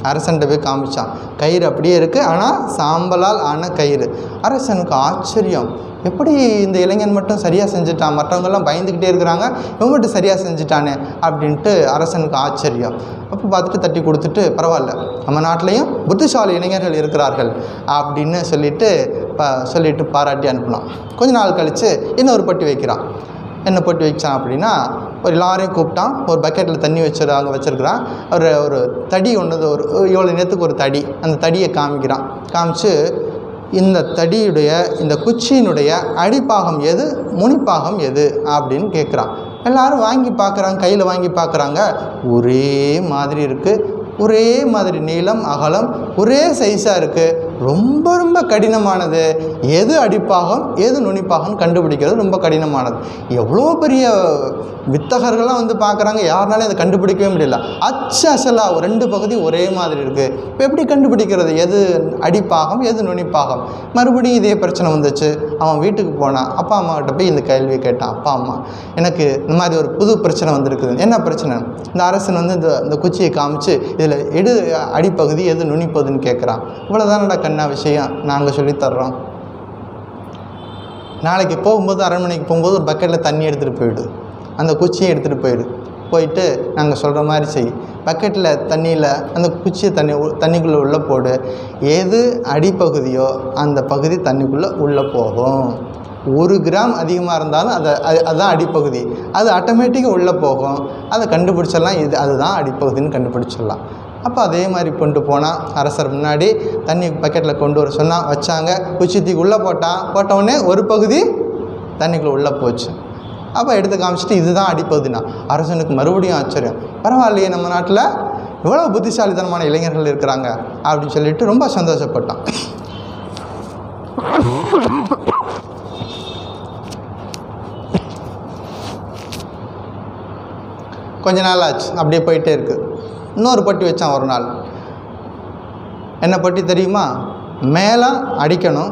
அரசன்கிட்ட போய் காமிச்சான். கயிறு அப்படியே இருக்குது, ஆனால் சாம்பலால் ஆன கயிறு. அரசனுக்கு ஆச்சரியம், எப்படி இந்த இளைஞன் மட்டும் சரியாக செஞ்சுட்டான், மற்றவங்கெல்லாம் பயந்துக்கிட்டே இருக்கிறாங்க, இவன் மட்டும் சரியாக செஞ்சுட்டானே அப்படின்ட்டு அரசனுக்கு ஆச்சரியம். அப்போ பார்த்துட்டு தட்டி கொடுத்துட்டு, பரவாயில்ல, நம்ம நாட்டிலையும் புத்திசாலி இளைஞர்கள் இருக்கிறார்கள் அப்படின்னு சொல்லிட்டு பாராட்டி அனுப்பினான். கொஞ்ச நாள் கழித்து இன்னொரு பட்டி வைக்கிறான். என்ன போட்டு வச்சான் அப்படின்னா, ஒரு எல்லாரையும் கூப்பிட்டான். ஒரு பக்கெட்டில் தண்ணி வச்சுருக்கிறான். ஒரு தடி ஒரு இவ்வளோ நேரத்துக்கு ஒரு தடி, அந்த தடியை காமிச்சு இந்த தடியுடைய இந்த குச்சியினுடைய அடிப்பாகம் எது, முனிப்பாகம் எது அப்படின்னு கேட்குறான். எல்லோரும் வாங்கி பார்க்குறாங்க, கையில் வாங்கி பார்க்குறாங்க. ஒரே மாதிரி இருக்குது, ஒரே மாதிரி நீளம் அகலம் ஒரே சைஸாக இருக்குது. ரொம்ப ரொம்ப கடினமானது. எது அடிப்பாகம் எது நுனிப்பாகம் கண்டுபிடிக்கிறது ரொம்ப கடினமானது. எவ்வளோ பெரிய வித்தகர்கள்லாம் பார்க்குறாங்க, யாருனாலும் அதை கண்டுபிடிக்கவே முடியல. அசலாக 2 பகுதி ஒரே மாதிரி இருக்குது. இப்போ எப்படி கண்டுபிடிக்கிறது எது அடிப்பாகம் எது நுனிப்பாகம்? மறுபடியும் இதே பிரச்சனை வந்துச்சு. அவன் வீட்டுக்கு போனான். அப்பா அம்மாக்கிட்ட போய் இந்த கேள்வி கேட்டான். அப்பா அம்மா, எனக்கு இந்த மாதிரி ஒரு புது பிரச்சனை வந்திருக்குது. என்ன பிரச்சனை? இந்த அரசன் இந்த குச்சியை காமிச்சு இதில் எது அடிப்பகுதி எது நுனிப்பகுதின்னு கேட்குறான். இவ்வளோதானடா கண்ணா விஷயம், நாங்கள் சொல்லித்தர்றோம். நாளைக்கு போகும்போது அரண்மனைக்கு போகும்போது ஒரு பக்கெட்டில் தண்ணி எடுத்துகிட்டு போயிடு, அந்த குச்சியை எடுத்துகிட்டு போயிட்டு நாங்கள் சொல்கிற மாதிரி செய். பக்கெட்டில் தண்ணியில் அந்த குச்சியை தண்ணிக்குள்ளே உள்ளே போடு. எது அடிப்பகுதியோ அந்த பகுதி தண்ணிக்குள்ளே உள்ளே போகும். 1 கிராம் அதிகமாக இருந்தாலும் அதுதான் அடிப்பகுதி. அது ஆட்டோமேட்டிக்காக உள்ளே போகும். அதை கண்டுபிடிச்சிடலாம், அதுதான் அடிப்பகுதின்னு கண்டுபிடிச்சிடலாம். அப்போ அதே மாதிரி கொண்டு போனால் அரசர் முன்னாடி தண்ணி பக்கெட்டில் கொண்டு வர சொன்னால் வச்சாங்க. குச்சித்திக்கு உள்ளே போட்டவுடனே ஒரு பகுதி தண்ணிக்குள்ளே உள்ளே போச்சு. அப்போ எடுத்து காமிச்சிட்டு இதுதான் அடிப்பகுதினா அரசனுக்கு மறுபடியும் ஆச்சரியம். பரவாயில்லையே, நம்ம நாட்டில் இவ்வளோ புத்திசாலித்தனமான இளைஞர்கள் இருக்கிறாங்க அப்படின்னு சொல்லிட்டு ரொம்ப சந்தோஷப்பட்டான். கொஞ்ச நாள் ஆச்சு, அப்படியே போயிட்டே இருக்குது. இன்னொரு பட்டி வச்சான் ஒரு நாள். என்ன பட்டி தெரியுமா? மேலே அடிக்கணும்,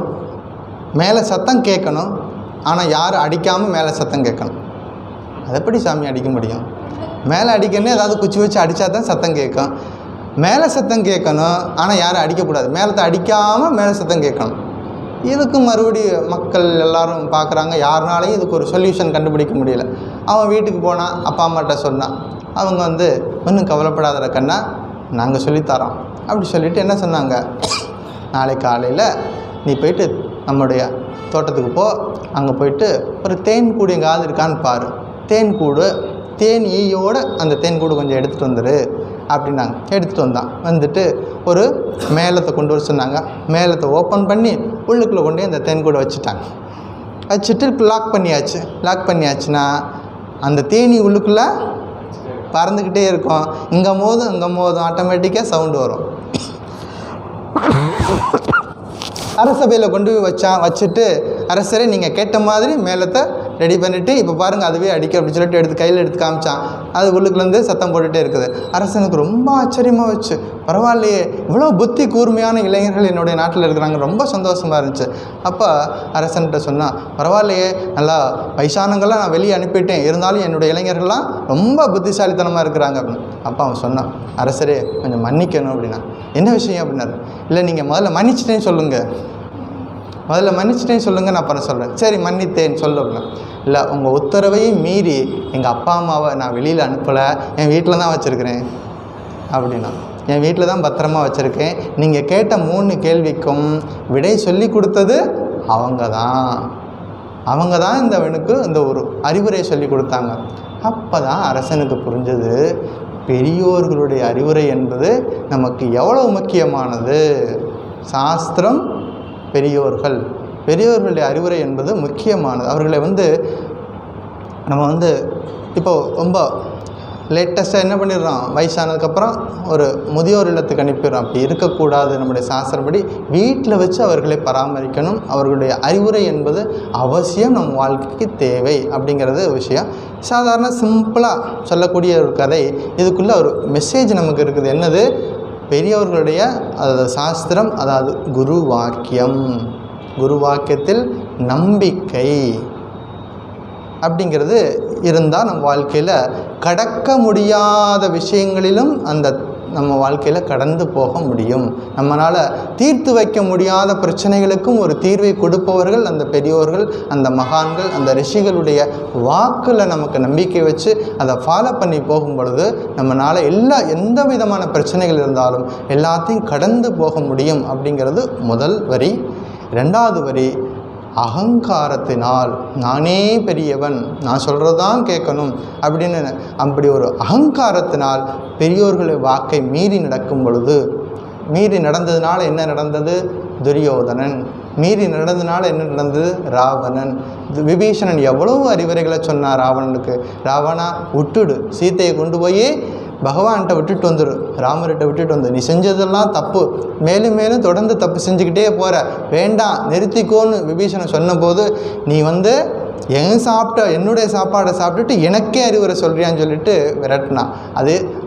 மேலே சத்தம் கேட்கணும், ஆனால் யாரும் அடிக்காமல் மேலே சத்தம் கேட்கணும். அதை எப்படி சாமி அடிக்க முடியும்? மேலே அடிக்கணும்னு ஏதாவது குச்சி வச்சு அடித்தா தான் சத்தம் கேட்கும். மேலே சத்தம் கேட்கணும், ஆனால் யாரும் அடிக்கக்கூடாது. மேலத்தை அடிக்காமல் மேலே சத்தம் கேட்கணும். இதுக்கு மறுபடியும் மக்கள் எல்லோரும் பார்க்குறாங்க. யாருனாலையும் இதுக்கு ஒரு சொல்யூஷன் கண்டுபிடிக்க முடியல. அவன் வீட்டுக்கு போனான், அப்பா அம்மாட்ட சொன்னான். அவங்க வந்து ஒன்றும் கவலைப்படாத கண்ணா, நாங்கள் சொல்லித்தரோம் அப்படி சொல்லிவிட்டு என்ன சொன்னாங்க, நாளைக்கு காலையில் நீ போயிட்டு நம்முடைய தோட்டத்துக்கு போ, அங்கே போயிட்டு ஒரு தேன் கூடு எங்காவது இருக்கான்னு பாரு, தேன் கூடு தேன் ஈயோட அந்த தேன் கூடு கொஞ்சம் எடுத்துகிட்டு வந்துடு அப்படின்னாங்க. எடுத்துகிட்டு வந்தான். வந்துட்டு ஒரு மேளத்தை கொண்டு வர சொன்னாங்க. மேளத்தை ஓப்பன் பண்ணி உள்ளுக்குள்ளே கொண்டு அந்த தேன் கூடை வச்சுட்டாங்க. வச்சுட்டு லாக் பண்ணியாச்சு. லாக் பண்ணியாச்சுன்னா அந்த தேனி உள்ளுக்குள்ளே பறந்துக்கிட்டே இருக்கும். இங்கே மோதும் ஆட்டோமேட்டிக்காக சவுண்டு வரும். அரசபையில் கொண்டு போய் வச்சுட்டு, அரசரே நீங்கள் கேட்ட மாதிரி மேலத்தை ரெடி பண்ணிவிட்டு இப்போ பாருங்கள் அதுவே அடிக்க அப்படின்னு சொல்லிட்டு கையில் எடுத்து காமிச்சான். அது உள்ளுக்குலேருந்து சத்தம் போட்டுகிட்டே இருக்குது. அரசனுக்கு ரொம்ப ஆச்சரியமாக வச்சு, பரவாயில்லையே இவ்வளோ புத்தி கூர்மையான இளைஞர்கள் என்னுடைய நாட்டில் இருக்கிறாங்க, ரொம்ப சந்தோஷமாக இருந்துச்சு. அப்போ அரசன்கிட்ட சொன்னால், பரவாயில்லையே நல்லா வயசானங்கள்லாம் நான் வெளியே அனுப்பிட்டேன், இருந்தாலும் என்னுடைய இளைஞர்கள்லாம் ரொம்ப புத்திசாலித்தனமாக இருக்கிறாங்க அப்படின்னு. அப்போ அவன் சொன்னான், அரசரே கொஞ்சம் மன்னிக்கணும் அப்படின்னா. என்ன விஷயம் அப்படின்னாரு. இல்லை நீங்கள் முதல்ல மன்னிச்சிட்டேன்னு சொல்லுங்கள், முதல்ல மன்னிச்சிட்டேன்னு சொல்லுங்கள், நான் அப்புறம் சொல்கிறேன். சரி மன்னித்தேன்னு சொல்ல அப்படின்னா. இல்லை உங்கள் உத்தரவையும் மீறி எங்கள் அப்பா அம்மாவை நான் வெளியில் அனுப்பலை, என் வீட்டில் தான் வச்சுருக்கிறேன் அப்படின்னா. என் வீட்டில் தான் பத்திரமா வச்சுருக்கேன். நீங்கள் கேட்ட 3 கேள்விக்கும் விடை சொல்லி கொடுத்தது அவங்க தான் இந்த அவனுக்கு இந்த ஒரு அறிவுரை சொல்லி கொடுத்தாங்க. அப்போ தான் அரசனுக்கு புரிஞ்சது, பெரியோர்களுடைய அறிவுரை என்பது நமக்கு எவ்வளவு முக்கியமானது. சாஸ்திரம், பெரியோர்களுடைய அறிவுரை என்பது முக்கியமானது. அவர்களை நம்ம இப்போது ரொம்ப லேட்டஸ்ட்டாக என்ன பண்ணிடுறோம், வயசானதுக்கப்புறம் ஒரு முதியோர் இல்லத்துக்கு அனுப்பிடுறோம். அப்படி இருக்கக்கூடாது. நம்முடைய சாஸ்திரப்படி வீட்டில் வச்சு அவர்களை பராமரிக்கணும். அவர்களுடைய அறிவுரை என்பது அவசியம், நம் வாழ்க்கைக்கு தேவை அப்படிங்கிறது விஷயம். சாதாரண சிம்பிளாக சொல்லக்கூடிய ஒரு கதை. இதுக்குள்ளே ஒரு மெசேஜ் நமக்கு இருக்குது. என்னது? பெரியவர்களுடைய அதாவது சாஸ்திரம், அதாவது குரு வாக்கியத்தில் நம்பிக்கை அப்படிங்கிறது இருந்தால் நம்ம வாழ்க்கையில் கடக்க முடியாத விஷயங்களிலும் நம்ம வாழ்க்கையில் கடந்து போக முடியும். நம்மளால் தீர்த்து வைக்க முடியாத பிரச்சனைகளுக்கும் ஒரு தீர்வை கொடுப்பவர்கள் அந்த பெரியோர்கள், அந்த மகான்கள், அந்த ரிஷிகளுடைய வாக்கில் நமக்கு நம்பிக்கை வச்சு அதை ஃபாலோ பண்ணி போகும் பொழுது நம்மளால் எந்த விதமான பிரச்சனைகள் இருந்தாலும் எல்லாத்தையும் கடந்து போக முடியும் அப்படிங்கிறது முதல் வரி. 2வது வரி, அகங்காரத்தினால் நானே பெரியவன், நான் சொல்கிறதான் கேட்கணும் அப்படி ஒரு அகங்காரத்தினால் பெரியோர்களை வாக்கை மீறி நடக்கும் பொழுது, மீறி நடந்ததுனால என்ன நடந்தது? துரியோதனன். மீறி நடந்ததுனால என்ன நடந்தது? ராவணன். விபீஷணன் எவ்வளவு அறிவுரைகளை சொன்னார் ராவணனுக்கு. ராவணா விட்டுடு, சீத்தையை கொண்டு போய் பகவான்கிட்ட விட்டுட்டு வந்துடு, ராமர்கிட்ட விட்டுட்டு வந்து, நீ செஞ்சதெல்லாம் தப்பு, மேலும் மேலும் தொடர்ந்து தப்பு செஞ்சுக்கிட்டே போகிற, வேண்டாம் நிறுத்திக்கோன்னு விபீஷணன் சொன்னபோது, நீ என்னுடைய சாப்பாடை சாப்பிட்டுட்டு எனக்கே அறிவுரை சொல்கிறியான்னு சொல்லிட்டு விரட்டினான்.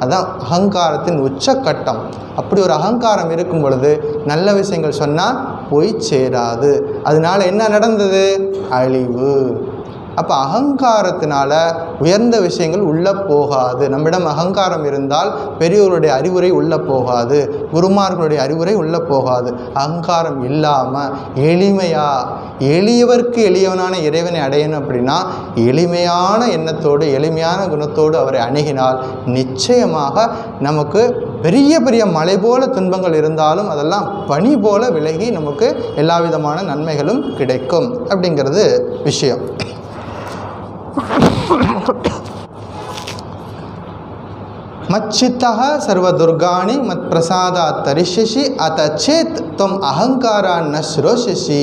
அதான் அகங்காரத்தின் உச்சக்கட்டம். அப்படி ஒரு அகங்காரம் இருக்கும் பொழுது நல்ல விஷயங்கள் சொன்னால் போய் சேராது. அதனால என்ன நடந்தது? அழிவு. அப்போ அகங்காரத்தினால உயர்ந்த விஷயங்கள் உள்ளே போகாது. நம்மிடம் அகங்காரம் இருந்தால் பெரியோருடைய அறிவுரை உள்ளே போகாது, குருமார்களுடைய அறிவுரை உள்ளே போகாது. அகங்காரம் இல்லாமல் எளியவருக்கு எளியவனான இறைவனை அடையணும் அப்படின்னா எளிமையான எண்ணத்தோடு எளிமையான குணத்தோடு அவரை அணுகினால் நிச்சயமாக நமக்கு பெரிய பெரிய மலை போல துன்பங்கள் இருந்தாலும் அதெல்லாம் பனி போல விலகி நமக்கு எல்லா விதமான நன்மைகளும் கிடைக்கும் அப்படிங்கிறது விஷயம். மச்சித்தः சர்வதுர்காணி மத் பிரசாதாத் தரிஷ்யசி அத சேத் துவம் அகங்காரான் ந ஸ்ரோஷசி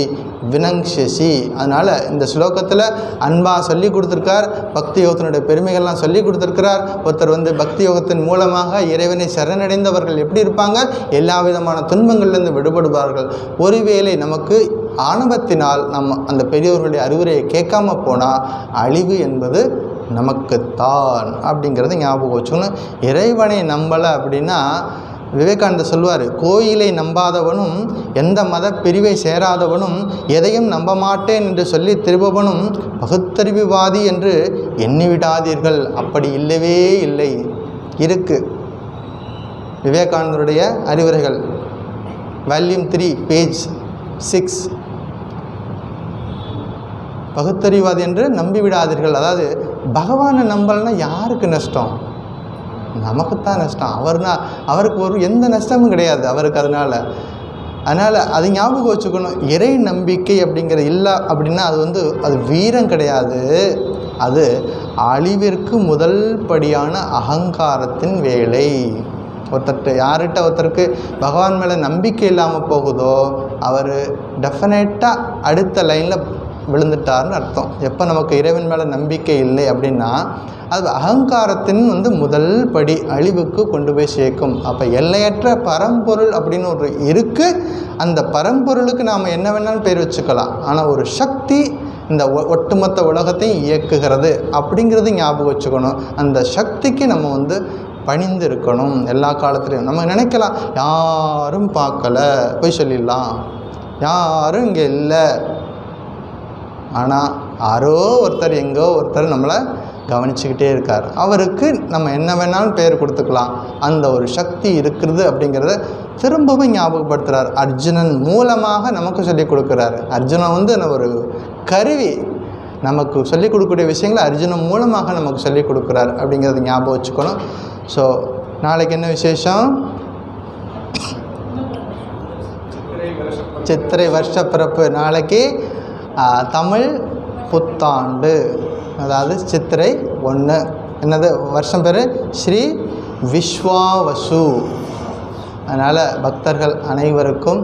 வினங்ஷசி. அதனால் இந்த ஸ்லோகத்தில் அன்பாக சொல்லி கொடுத்துருக்கார். பக்தி யோகத்தினுடைய பெருமைகள்லாம் சொல்லி கொடுத்துருக்கிறார். ஒருத்தர் பக்தி யோகத்தின் மூலமாக இறைவனை சரணடைந்தவர்கள் எப்படி இருப்பாங்க? எல்லா விதமான துன்பங்கள்லேருந்து விடுபடுவார்கள். ஒருவேளை நமக்கு ஆணவத்தினால் அந்த பெரியோர்களுடைய அறிவுரையை கேட்காம போனால் அழிவு என்பது நமக்குத்தான் அப்படிங்கிறது ஞாபகம் வச்சுக்கணும். இறைவனை நம்பலை அப்படின்னா விவேகானந்தர் சொல்வார், கோயிலை நம்பாதவனும் எந்த மத பிரிவை சேராதவனும் எதையும் நம்ப மாட்டேன் என்று சொல்லி திருபவனும் பகுத்தறிவுவாதி என்று எண்ணிவிடாதீர்கள். அப்படி இல்லவே இல்லை. இருக்கு. விவேகானந்தருடைய அறிவுரைகள் வால்யூம் 3 பேஜ் 6. பகுத்தறிவாதி என்று நம்பிவிடாதீர்கள். அதாவது பகவானை நம்பலைன்னா யாருக்கு நஷ்டம்? நமக்குத்தான் நஷ்டம். அவருக்கு எந்த நஷ்டமும் கிடையாது அவருக்கு. அதனால் அது ஞாபகம் வச்சுக்கணும். இறை நம்பிக்கை அப்படிங்கிற இல்லை அப்படின்னா அது வீரம் கிடையாது. அது அழிவிற்கு முதல் படியான அகங்காரத்தின் வேலை. ஒருத்தருக்கு பகவான் மேலே நம்பிக்கை இல்லாமல் போகுதோ அவர் டெஃபினட்டாக அடுத்த லைனில் விழுந்துட்டார்னு அர்த்தம். எப்போ நமக்கு இறைவன் மேலே நம்பிக்கை இல்லை அப்படின்னா அது அகங்காரத்தின் முதல் படி அழிவுக்கு கொண்டு போய் சேர்க்கும். அப்போ எல்லையற்ற பரம்பொருள் அப்படின்னு ஒரு இருக்குது. அந்த பரம்பொருளுக்கு நாம் என்ன வேணாலும் பேர் வச்சுக்கலாம். ஆனால் ஒரு சக்தி இந்த ஒட்டுமொத்த உலகத்தையும் இயக்குகிறது அப்படிங்கிறது ஞாபகம் வச்சுக்கணும். அந்த சக்திக்கு நம்ம பணிந்து இருக்கணும் எல்லா காலத்துலேயும். நம்ம நினைக்கலாம் யாரும் பார்க்கல, போய் சொல்லிடலாம், யாரும் இங்கே இல்லை. ஆனால் யாரோ ஒருத்தர் எங்கோ ஒருத்தர் நம்மளை கவனிச்சுக்கிட்டே இருக்கார். அவருக்கு நம்ம என்ன வேணாலும் பேர் கொடுத்துக்கலாம். அந்த ஒரு சக்தி இருக்கிறது அப்படிங்கிறத திரும்பவும் ஞாபகப்படுத்துகிறார். அர்ஜுனன் மூலமாக நமக்கு சொல்லிக் கொடுக்குறார். அர்ஜுனன் ஒரு கருவி. நமக்கு சொல்லிக் கொடுக்கக்கூடிய விஷயங்களை அர்ஜுனன் மூலமாக நமக்கு சொல்லிக் கொடுக்குறார் அப்படிங்கிறத ஞாபகம் வச்சுக்கணும். ஸோ நாளைக்கு என்ன விசேஷம்? சித்திரை வருஷப்பிறப்பு. நாளைக்கு தமிழ் புத்தாண்டு, அதாவது சித்திரை 1. என்னது வருஷம் பேர்? ஸ்ரீ விஸ்வாவசு. அதனால் பக்தர்கள் அனைவருக்கும்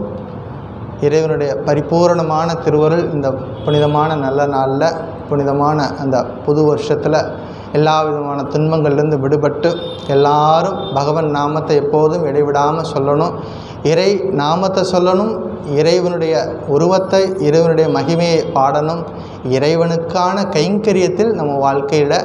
இறைவனுடைய பரிபூரணமான திருவருள் இந்த புனிதமான நல்ல நாளில், புனிதமான அந்த புது வருஷத்தில் எல்லா விதமான துன்பங்கள்லேருந்து விடுபட்டு எல்லாரும் பகவன் நாமத்தை எப்போதும் இடைவிடாமல் சொல்லணும். இறை நாமத்தை சொல்லணும். இறைவனுடைய உருவத்தை, இறைவனுடைய மகிமையை பாடணும். இறைவனுக்கான கைங்கரியத்தில் நம்ம வாழ்க்கையில்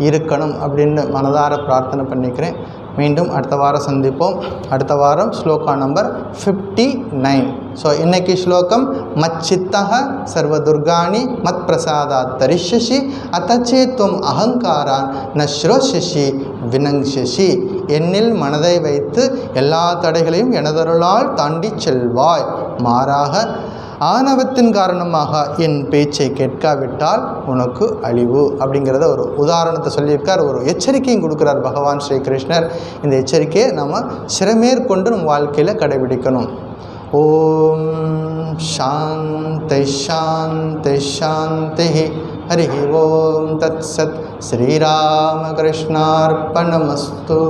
இருக்கணும் அப்படின்னு மனதார பிரார்த்தனை பண்ணிக்கிறேன். மீண்டும் அடுத்த வாரம் சந்திப்போம். அடுத்த வாரம் ஸ்லோகா நம்பர் 59. ஸோ இன்றைக்கி ஸ்லோகம் மச்சித்தக சர்வதுர்காணி மத் பிரசாதாத் தரிஷ்யசி அத்தச்சேத்வம் அகங்காரான் நஸ்ரோஷி வினங்ஷசி. என்னில் மனதை வைத்து எல்லா தடைகளையும் எனதருளால் தாண்டி செல்வாய். மாறாக ஆணவத்தின் காரணமாக என் பேச்சை கேட்காவிட்டால் உனக்கு அழிவு அப்படிங்கிறத ஒரு உதாரணத்தை சொல்லியிருக்கார். ஒரு எச்சரிக்கையும் கொடுக்குறார் பகவான் ஸ்ரீ கிருஷ்ணர். இந்த எச்சரிக்கையை நம்ம சிறமேற்கொண்டு நம்ம வாழ்க்கையில் கடைபிடிக்கணும். ஓம் சாந்தி சாந்தி சாந்தி. ஹரி ஓம் தத் சத். ஸ்ரீராமகிருஷ்ணார்ப்பணமஸ்து.